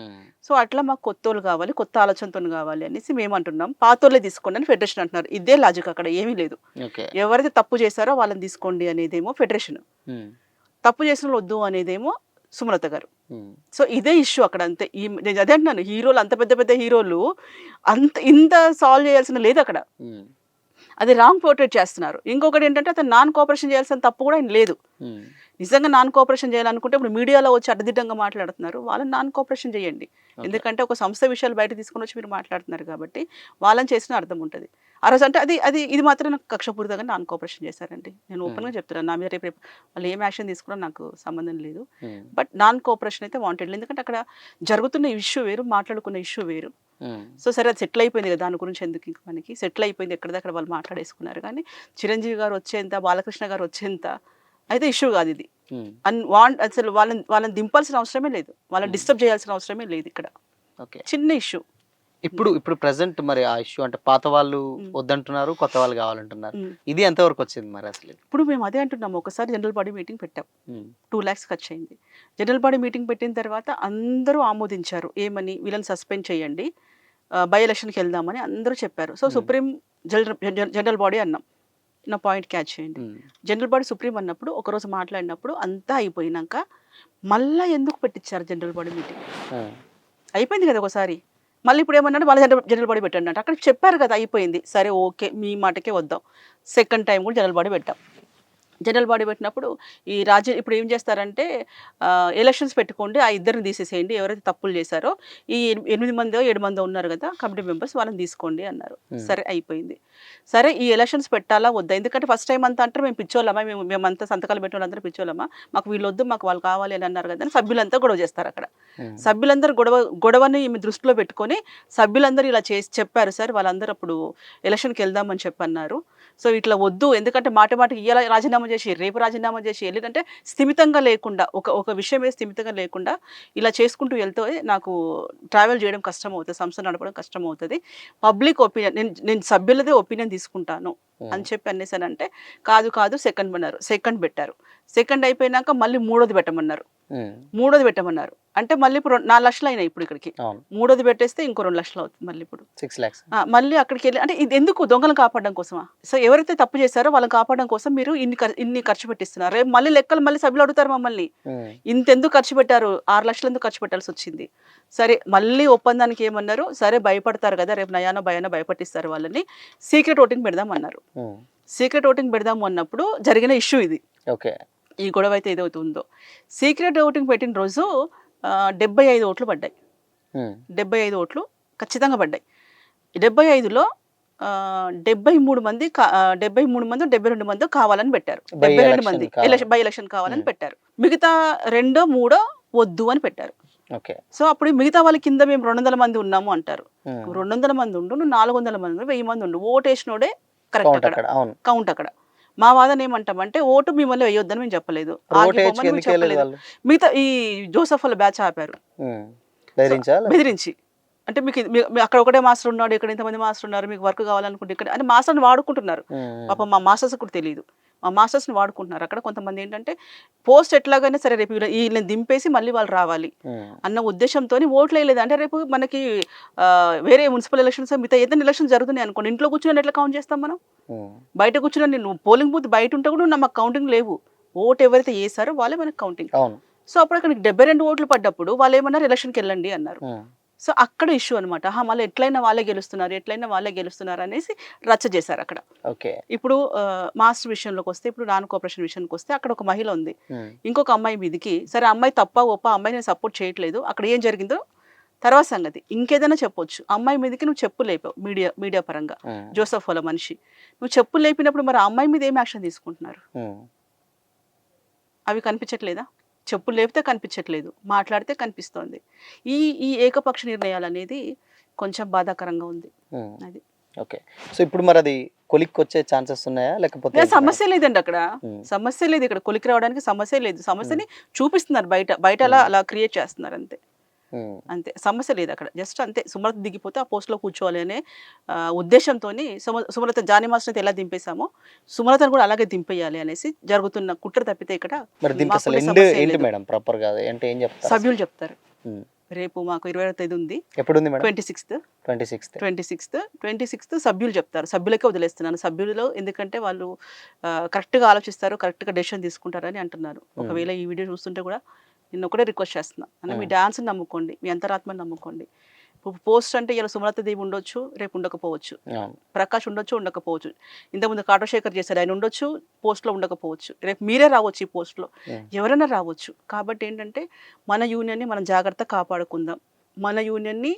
సో అట్లా మాకు కొత్తోళ్ళు కావాలి, కొత్త ఆలోచనతో కావాలి అనేసి మేము అంటున్నాం. పాతోళ్ళే తీసుకోండి అని ఫెడరేషన్ అంటున్నారు. ఇదే లాజిక్, అక్కడ ఏమీ లేదు. ఎవరైతే తప్పు చేశారో వాళ్ళని తీసుకోండి అనేదేమో ఫెడరేషన్. తప్పు చేసిన వాళ్ళు వద్దు అనేదేమో సుమలత గారు. ఉమ్, సో ఇదే ఇష్యూ అక్కడ అంతే. నేను అదే అంటున్నాను, హీరోలు అంత పెద్ద పెద్ద హీరోలు ఇంత సాల్వ్ చేయాల్సిన లేదు అక్కడ. ఉమ్, అది రాంగ్ పోర్ట్రేట్ చేస్తున్నారు. ఇంకొకటి ఏంటంటే అతను నాన్ కోఆపరేషన్ చేయాల్సిన తప్పు కూడా ఆయన లేదు. ఉమ్, నిజంగా నాన్ కోఆపరేషన్ చేయాలనుకుంటే ఇప్పుడు మీడియాలో వచ్చి అడ్డదిడ్డంగా మాట్లాడుతున్నారు, వాళ్ళని నాన్ కోఆపరేషన్ చేయండి. Okay. ఎందుకంటే ఒక సంస్థ విషయాలు బయట తీసుకొని వచ్చి మీరు మాట్లాడుతున్నారు కాబట్టి వాళ్ళని చేసిన అర్థం ఉంటుంది. ఆ రోజు అంటే ఇది మాత్రం నాకు కక్షపూరితంగా నాన్ కోఆపరేషన్ చేశారండి. నేను ఓపెన్గా చెప్తున్నాను, నా మీద రేపు వాళ్ళు ఏం యాక్షన్ తీసుకున్నా నాకు సంబంధం లేదు. ఉమ్, బట్ నాన్ కోఆపరేషన్ అయితే వాంటెడ్. ఎందుకంటే అక్కడ జరుగుతున్న ఇష్యూ వేరు, మాట్లాడుకున్న ఇష్యూ వేరు. ఉమ్, సో సరే అది సెటిల్ అయిపోయింది కదా, దాని గురించి ఎందుకు ఇంక మనకి సెటిల్ అయిపోయింది, ఎక్కడిదక్కడ వాళ్ళు మాట్లాడేసుకున్నారు. కానీ చిరంజీవి గారు వచ్చేంత, బాలకృష్ణ గారు వచ్చేంత అయితే ఇష్యూ కాదు ఇది. ఉమ్, అసలు వాళ్ళని దింపాల్సిన అవసరమే లేదు, వాళ్ళని డిస్టర్బ్ చేయాల్సిన అవసరమే లేదు. ఇక్కడ ఓకే. చిన్న ఇష్యూ. ఇప్పుడు ప్రెసెంట్ మరి ఆ ఇష్యూ అంటే పాత వాళ్ళు వద్దంటున్నారు, కొత్త వాళ్ళు కావాలంటున్నారు. ఇది ఎంతవరకు వచ్చింది మరి అసలు? ఇప్పుడు మేము అదే అంటున్నాము, ఒకసారి జనరల్ బాడీ మీటింగ్ పెట్టాం, ఉమ్, 2 lakhs ఖర్చు అయింది. జనరల్ బాడీ మీటింగ్ పెట్టిన తర్వాత అందరూ ఆమోదించారు. ఏమని? వీళ్ళని సస్పెండ్ చేయండి, బై ఎలక్షన్కి వెళ్దామని అందరూ చెప్పారు. సో సుప్రీం జనరల్ బాడీ అన్నాం. నా పాయింట్ క్యాచ్ చేయండి. ఉమ్, జనరల్ బాడీ సుప్రీం అన్నప్పుడు ఒకరోజు మాట్లాడినప్పుడు అంతా అయిపోయినాక మళ్ళీ ఎందుకు పెట్టించారు జనరల్ బాడీ మీటింగ్? ఉమ్, అయిపోయింది కదా ఒకసారి, మళ్ళీ ఇప్పుడు ఏమన్నాడు వాళ్ళ జనరల్ బాడీ పెట్టండి అంటే అక్కడ చెప్పారు కదా అయిపోయింది. సరే ఓకే, మీ మాటకే వద్దాం. సెకండ్ టైం కూడా జనరల్ బాడీ పెట్టాం. జనరల్ బాడీ పెట్టినప్పుడు ఇప్పుడు ఏం చేస్తారంటే ఎలక్షన్స్ పెట్టుకోండి, ఆ ఇద్దరిని తీసేసేయండి, ఎవరైతే తప్పులు చేశారో ఈ 8 మందో 7 మందో ఉన్నారు కదా కమిటీ మెంబర్స్, వాళ్ళని తీసుకోండి అన్నారు. సరే అయిపోయింది. సరే ఈ ఎలక్షన్స్ పెట్టాలా వద్దా? ఎందుకంటే ఫస్ట్ టైం అంతా అంటారు మేము పిచ్చోళ్ళమా, మేమంతా సంతకాలు పెట్టిన వాళ్ళందరూ పిచ్చోళ్ళమా, మాకు వీళ్ళు వద్దు, మాకు వాళ్ళు కావాలి అని అన్నారు కదా అని సభ్యులంతా గొడవ చేస్తారు అక్కడ. సభ్యులందరూ గొడవని దృష్టిలో పెట్టుకొని సభ్యులందరూ ఇలా చేసి చెప్పారు, సార్ వాళ్ళందరూ అప్పుడు ఎలక్షన్కి వెళ్దామని చెప్పన్నారు. సో ఇట్లా వద్దు, ఎందుకంటే మాటికి ఇవాళ రాజీనామా చేసి రేపు రాజీనామా చేసి వెళ్ళిందంటే స్థిమితంగా లేకుండా, ఒక విషయమే స్థిమితంగా లేకుండా ఇలా చేసుకుంటూ వెళ్తే నాకు ట్రావెల్ చేయడం కష్టం అవుతుంది, సంస్థ నడపడం కష్టం అవుతుంది. పబ్లిక్ ఒపీనియన్, నేను సభ్యులదే ఒపీనియన్ తీసుకుంటాను అని చెప్పి అనేసానంటే కాదు సెకండ్ అన్నారు. సెకండ్ పెట్టారు. సెకండ్ అయిపోయినాక మళ్ళీ మూడోది పెట్టమన్నారు. అంటే మళ్ళీ ఇప్పుడు 4 లక్షలు అయినాయి ఇప్పుడు ఇక్కడికి. మూడోది పెట్టేస్తే ఇంకో 2 లక్షలు అవుతుంది మళ్ళీ ఇప్పుడు 6 lakhs. మళ్ళీ అక్కడికి వెళ్ళి అంటే ఇది ఎందుకు? దొంగలను కాపాడడం కోసమా? సో ఎవరైతే తప్పు చేశారో వాళ్ళని కాపాడడం కోసం మీరు ఇన్ని ఖర్చు పెట్టిస్తున్నారు. రేపు మళ్ళీ లెక్కలు మళ్ళీ సభ్యులు అడుగుతారు మమ్మల్ని, ఇంతెందుకు ఖర్చు పెట్టారు, 6 లక్షలు ఎందుకు ఖర్చు పెట్టాల్సి వచ్చింది? సరే మళ్ళీ ఒప్పందానికి ఏమన్నారు, సరే భయపడతారు కదా రేపు నయానో భయానో భయపట్టిస్తారు వాళ్ళని, సీక్రెట్ ఓటింగ్ పెడదాం అన్నారు. సీక్రెట్ ఓటింగ్ పెడదాము అన్నప్పుడు జరిగిన ఇష్యూ ఇది. ఓకే. ఈ గొడవ అయితే ఏదైతే ఉందో, సీక్రెట్ ఓటింగ్ పెట్టిన రోజు 75 ఓట్లు పడ్డాయి. 75 ఓట్లు ఖచ్చితంగా పడ్డాయి. 75లో 73 మంది 72 మంది కావాలని పెట్టారు. 72 మంది బై ఎలక్షన్ కావాలని పెట్టారు. మిగతా 2, 3 వద్దు అని పెట్టారు. సో అప్పుడు మిగతా వాళ్ళ కింద మేము 200 మంది ఉన్నాము అంటారు. 200 మంది ఉండు, నువ్వు 400 మంది 1000 మంది ఉండు, ఓటు వేసినోడే కరెక్ట్ అక్కడ, కౌంట్ అక్కడ. మా వాదన ఏమంటామంటే ఓటు మిమ్మల్ని వేయొద్దని మేము చెప్పలేదు, మిగతా ఈ జోసఫ్ వాళ్ళ బ్యాచ్ ఆపారు బెదిరించి. అంటే మీకు అక్కడ ఒకటే మాస్టర్ ఉన్నాడు, ఇక్కడ ఇంతమంది మాస్టర్ ఉన్నారు, మీకు వర్క్ కావాలనుకుంటే ఇక్కడ అని మాస్టర్ని వాడుకుంటున్నారు. పాపం మా మాస్టర్స్ కూడా తెలియదు, మా మాస్టర్స్ని వాడుకుంటున్నారు. అక్కడ కొంతమంది ఏంటంటే పోస్ట్ ఎట్లాగైనా సరే రేపు వీళ్ళని దింపేసి మళ్ళీ వాళ్ళు రావాలి అన్న ఉద్దేశంతో ఓట్లు వేయలేదు. అంటే రేపు మనకి వేరే మున్సిపల్ ఎలక్షన్స్ మిగతా ఏదైనా ఎలక్షన్ జరుగుతున్నాయి అనుకోండి, ఇంట్లో కూర్చుని ఎట్లా కౌంట్ చేస్తాం మనం? బయట కూర్చుని నేను పోలింగ్ బూత్ బయట ఉంటే కూడా మాకు కౌంటింగ్ లేవు, ఓటు ఎవరైతే వేసారో వాళ్ళే మనకు కౌంటింగ్. సో అప్పుడు అక్కడ 72 ఓట్లు పడ్డప్పుడు వాళ్ళు ఏమన్నారు, ఎలక్షన్కి వెళ్ళండి అన్నారు. సో అక్కడ ఇష్యూ అనమాట. మళ్ళీ ఎట్లయినా వాళ్ళే గెలుస్తున్నారు అనేసి రచ్చ చేశారు అక్కడ. ఇప్పుడు మాస్టర్ విషయంలోకి వస్తే, ఇప్పుడు నాన్ కోఆపరేషన్ విషయానికి వస్తే, అక్కడ ఒక మహిళ ఉంది, ఇంకొక అమ్మాయి మీదికి, సరే అమ్మాయి తప్ప ఒప్ప, అమ్మాయి నేను సపోర్ట్ చేయట్లేదు, అక్కడ ఏం జరిగిందో తర్వాత సంగతి ఇంకేదైనా చెప్పొచ్చు. అమ్మాయి మీదకి నువ్వు చెప్పు లేపావు మీడియా పరంగా, జోసఫ్ వాళ్ళ మనిషి, నువ్వు చెప్పు లేపినప్పుడు మరి ఆ అమ్మాయి మీద ఏం యాక్షన్ తీసుకుంటున్నారు? అవి కనిపించట్లేదా? చెప్పులు లేపితే కనిపించట్లేదు, మాట్లాడితే కనిపిస్తోంది. ఈ ఏకపక్ష నిర్ణయాలు అనేది కొంచెం బాధాకరంగా ఉంది. అది ఓకే. సో ఇప్పుడు మరి అది కొలిక్కి వచ్చే ఛాన్సెస్ ఉన్నాయా లేకపోతే? సమస్య లేదండి అక్కడ, సమస్య లేదు ఇక్కడ, కొలిక్కి రావడానికి సమస్య లేదు. సమస్యని చూపిస్తున్నారు బయట అలా క్రియేట్ చేస్తున్నారు అంతే. సమస్య లేదు అక్కడ, జస్ట్ అంతే. సుమలత దిగిపోతే ఆ పోస్ట్లో కూర్చోవాలి అనే ఉద్దేశంతో సుమలత జానీ మాస్టర్ ఎలా దింపేశామో సుమలతను కూడా అలాగే దింపేయాలి అనేసి జరుగుతున్న కుట్ర తప్పితే ఇక్కడ సభ్యులు చెప్తారు. రేపు మాకు 26వ తేదీ ఉంది. ఎప్పుడు ఉంది మేడం? 26th 26th. సభ్యులు చెప్తారు. సభ్యులకే వదిలేస్తున్నాను. సభ్యులలో ఎందుకంటే వాళ్ళు కరెక్ట్‌గా ఆలోచిస్తారు, కరెక్ట్‌గా డెసిషన్ తీసుకుంటారని అంటున్నారు. ఒకవేళ ఈ వీడియో చూస్తుంటే కూడా నేను ఒకటే రిక్వెస్ట్ చేస్తున్నా. అన్న మీ డాన్స్‌ని నమ్ముకోండి, మీ అంతరాత్మని నమ్ముకోండి. పోస్ట్ అంటే ఇలా సుమలత దేవి ఉండొచ్చు, రేపు ఉండకపోవచ్చు. ప్రకాష్ ఉండొచ్చు, ఉండకపోవచ్చు. ఇంతకుముందు కాటోశేఖర్ చేశారు, ఆయన ఉండొచ్చు, పోస్ట్లో ఉండకపోవచ్చు. రేపు మీరే రావచ్చు ఈ పోస్ట్లో, ఎవరైనా రావచ్చు. కాబట్టి ఏంటంటే మన యూనియన్ని మనం జాగ్రత్తగా కాపాడుకుందాం. మన యూనియన్ని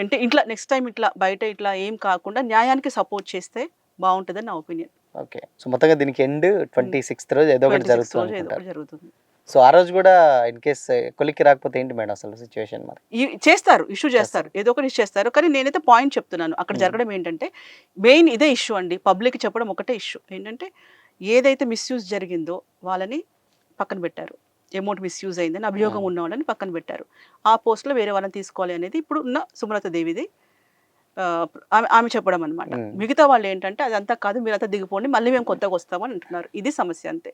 అంటే ఇట్లా నెక్స్ట్ టైం ఇట్లా బయట ఇట్లా ఏం కాకుండా న్యాయానికి సపోర్ట్ చేస్తే బాగుంటుందని నా ఒపీనియన్. ఓకే. సో మొత్తంగా దీనికి ఎండ్ 26th రోజు ఏదో ఒకటి 26th రోజు ఏదో ఒకటి జరుగుతుంది. సో ఆ రోజు కూడా ఇన్ కేస్ కొలిక్కి రాకపోతే ఏంటి మేడం అసలు సిచ్యువేషన్ మరి? చేస్తారు, ఇష్యూ చేస్తారు, ఏదో ఒకటి ఇష్యూ చేస్తారు. కానీ నేనైతే పాయింట్ చెప్తున్నాను, అక్కడ జరగడం ఏంటంటే మెయిన్ ఇదే ఇష్యూ అండి. పబ్లిక్ చెప్పడం ఒకటే ఇష్యూ ఏంటంటే ఏదైతే మిస్యూజ్ జరిగిందో వాళ్ళని పక్కన పెట్టారు. అమౌంట్ మిస్యూజ్ అయిందని అభియోగం ఉన్న వాళ్ళని పక్కన పెట్టారు. ఆ పోస్ట్లో వేరే వాళ్ళని తీసుకోవాలి అనేది ఇప్పుడు ఉన్న సుమలత దేవిది ఆమె చెప్పడం అనమాట. మిగతా వాళ్ళు ఏంటంటే అదంతా కాదు, మీరంతా దిగిపోండి, మళ్ళీ మేము కొత్తగా వస్తామని అంటున్నారు. ఇది సమస్య, అంతే.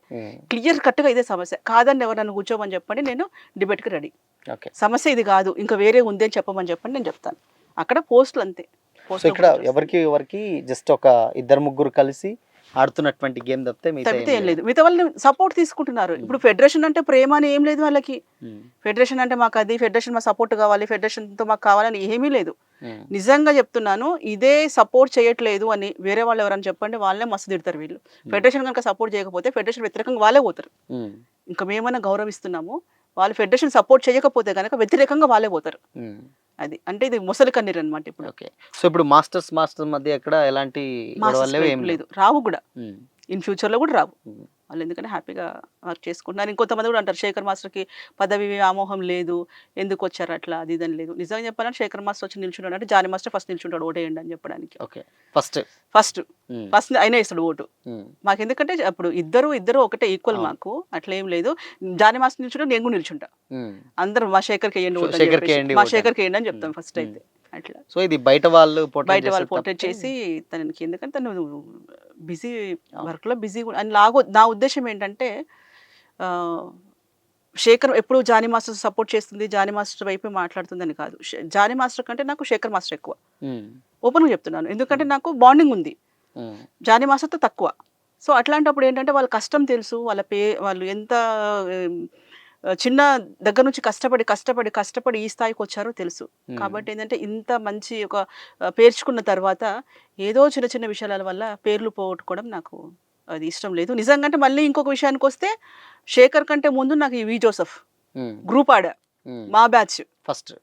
క్లియర్ కట్గా ఇదే సమస్య. కాదని ఎవరన్నా కూర్చోమని చెప్పండి, నేను డిబేట్కి రెడీ. సమస్య ఇది కాదు, ఇంకా వేరే ఉంది అని చెప్పమని చెప్పండి, నేను చెప్తాను. అక్కడ పోస్టులు అంతే. సో ఇక్కడ ఎవరికి జస్ట్ ఒక ఇద్దరు ముగ్గురు కలిసి ఆడుతున్నటువంటి గేమ్ తప్పితే ఏం లేదు. మిగతా వాళ్ళని సపోర్ట్ తీసుకుంటున్నారు. ఇప్పుడు ఫెడరేషన్ అంటే ప్రేమ అని ఏం లేదు వాళ్ళకి. ఫెడరేషన్ అంటే మాకు అది, ఫెడరేషన్ మా సపోర్ట్ కావాలి, ఫెడరేషన్తో మాకు కావాలని ఏమీ లేదు. నిజంగా చెప్తున్నాను, ఇదే సపోర్ట్ చేయట్లేదు అని వేరే వాళ్ళు ఎవరైనా చెప్పండి, వాళ్ళే మస్తు తిడతారు వీళ్ళు. ఫెడరేషన్ కనుక సపోర్ట్ చేయకపోతే ఫెడరేషన్ వ్యతిరేకంగా వాళ్ళే పోతారు. ఇంకా మేమైనా గౌరవిస్తున్నాము, వాళ్ళు ఫెడరేషన్ సపోర్ట్ చేయకపోతే కనుక వ్యతిరేకంగా వాళ్ళే పోతారు. అది అంటే ఇది ముసలి కన్నీరు అనమాట ఇప్పుడు. ఓకే. సో ఇప్పుడు మాస్టర్స్ మధ్య ఎక్కడ ఎలాంటి లేదు, రావు కూడా, ఇన్ ఫ్యూచర్లో కూడా రావు. వాళ్ళు ఎందుకంటే హ్యాపీగా వర్క్ చేసుకుంటున్నారు. ఇంకొంతమంది కూడా అంటారు శేఖర్ మాస్టర్కి పదవి వ్యామోహం లేదు, ఎందుకు వచ్చారు అట్లా, అది ఇదని లేదు. నిజంగా చెప్పాలంటే శేఖర్ మాస్టర్ వచ్చి నిల్చుంటాడు అంటే జానీ మాస్టర్ ఫస్ట్ నిల్చుంటాడు ఓటేయండి అని చెప్పడానికి. ఓకే. ఫస్ట్ అయినా ఇస్తాడు ఓటు మాకు. ఎందుకంటే అప్పుడు ఇద్దరు ఒకటే ఈక్వల్ మాకు, అట్లా ఏం లేదు. జానీ మాస్టర్ నిల్చుంటే నేను కూడా నిల్చుంటా. అందరూ మా శేఖర్కి వేయండి ఓటు, మా శేఖర్కి వేయండి అని చెప్తాం ఫస్ట్ అయితే. అట్లా. సో ఇది బయట వాళ్ళు పోర్ట్రేట్ చేసి తనకి, ఎందుకంటే తను బిజీ వర్క్లో బిజీ అని నా ఉద్దేశం ఏంటంటే శేఖర్ ఎప్పుడు జానీ మాస్టర్ సపోర్ట్ చేస్తుంది, జానీ మాస్టర్ వైపు మాట్లాడుతుందని కాదు. జానీ మాస్టర్ కంటే నాకు శేఖర్ మాస్టర్ ఎక్కువ, ఓపెన్గా చెప్తున్నాను. ఎందుకంటే నాకు బాండింగ్ ఉంది జానీ మాస్టర్తో తక్కువ. సో అట్లాంటప్పుడు ఏంటంటే వాళ్ళ కష్టం తెలుసు, వాళ్ళు ఎంత చిన్న దగ్గర నుంచి కష్టపడి ఈ స్థాయికి వచ్చారో తెలుసు. కాబట్టి ఏంటంటే ఇంత మంచి ఒక పేర్చుకున్న తర్వాత ఏదో చిన్న విషయాల వల్ల పేర్లు పోగొట్టుకోవడం నాకు అది ఇష్టం లేదు. నిజంగా అంటే మళ్ళీ ఇంకొక విషయానికి వస్తే శేఖర్ కంటే ముందు నాకు ఈ వి జోసెఫ్ గ్రూప్ ఆడా, మా బ్యాచ్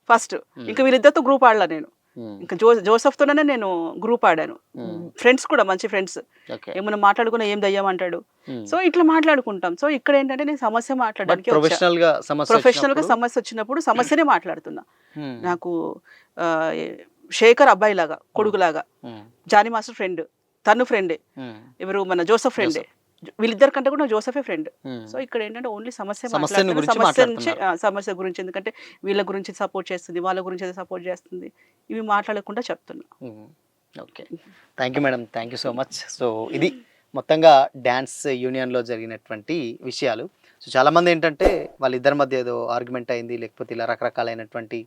ఫస్ట్. ఇంకా వీళ్ళిద్దరితో గ్రూప్ ఆడలా నేను, ఇంకా జోసెఫ్తోనే నేను గ్రూప్ ఆడాను. ఫ్రెండ్స్ కూడా మంచి ఫ్రెండ్స్, ఏమన్నా మాట్లాడుకున్నా ఏం దయ్యమంటాడు. సో ఇట్లా మాట్లాడుకుంటాం. సో ఇక్కడ ఏంటంటే నేను సమస్య మాట్లాడడానికి ప్రొఫెషనల్ గా సమస్య వచ్చినప్పుడు సమస్యనే మాట్లాడుతున్నా. నాకు శేఖర్ అబ్బాయి లాగా, కొడుకులాగా, జానీ మాస్టర్ ఫ్రెండ్, తను ఫ్రెండే, ఎవరు మన జోసెఫ్ ఫ్రెండే, వీళ్ళిద్దరి కంటే కూడా జోసెఫే ఫ్రెండ్. సో ఇక్కడ ఏంటంటే ఓన్లీ సమస్య గురించి, ఎందుకంటే వీళ్ళ గురించి సపోర్ట్ చేస్తుంది, వాళ్ళ గురించి సపోర్ట్ చేస్తుంది, ఇవి మాట్లాడకుండా చెప్తున్నా. Okay, thank you madam, thank you so much. So ఇది మొత్తంగా డ్యాన్స్ యూనియన్లో జరిగినటువంటి విషయాలు. సో చాలామంది ఏంటంటే వాళ్ళిద్దరి మధ్య ఏదో ఆర్గ్యుమెంట్ అయింది, లేకపోతే ఇలా రకరకాలైనటువంటి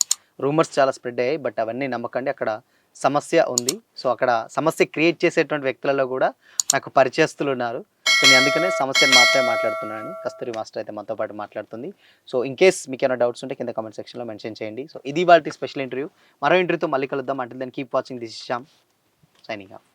రూమర్స్ చాలా స్ప్రెడ్ అయ్యాయి. బట్ అవన్నీ నమ్మకండి, అక్కడ సమస్య ఉంది. సో అక్కడ సమస్య క్రియేట్ చేసేటువంటి వ్యక్తులలో కూడా నాకు పరిచయస్తులు ఉన్నారు. సో నేను అందుకనే సమస్యను మాత్రమే మాట్లాడుతున్నాను. కస్తూరి మాస్టర్ అయితే మనతో పాటు మాట్లాడుతుంది. సో ఇన్ కేస్ మీకు ఏమైనా డౌట్స్ ఉంటే కింద కామెంట్ సెక్షన్లో మెన్షన్ చేయండి. సో ఇది వాటి స్పెషల్ ఇంటర్వ్యూ. మరో ఇంటర్వ్యూతో మళ్ళీ కలుద్దాం. అంటే దాన్ని keep watching this Shyam, signing off.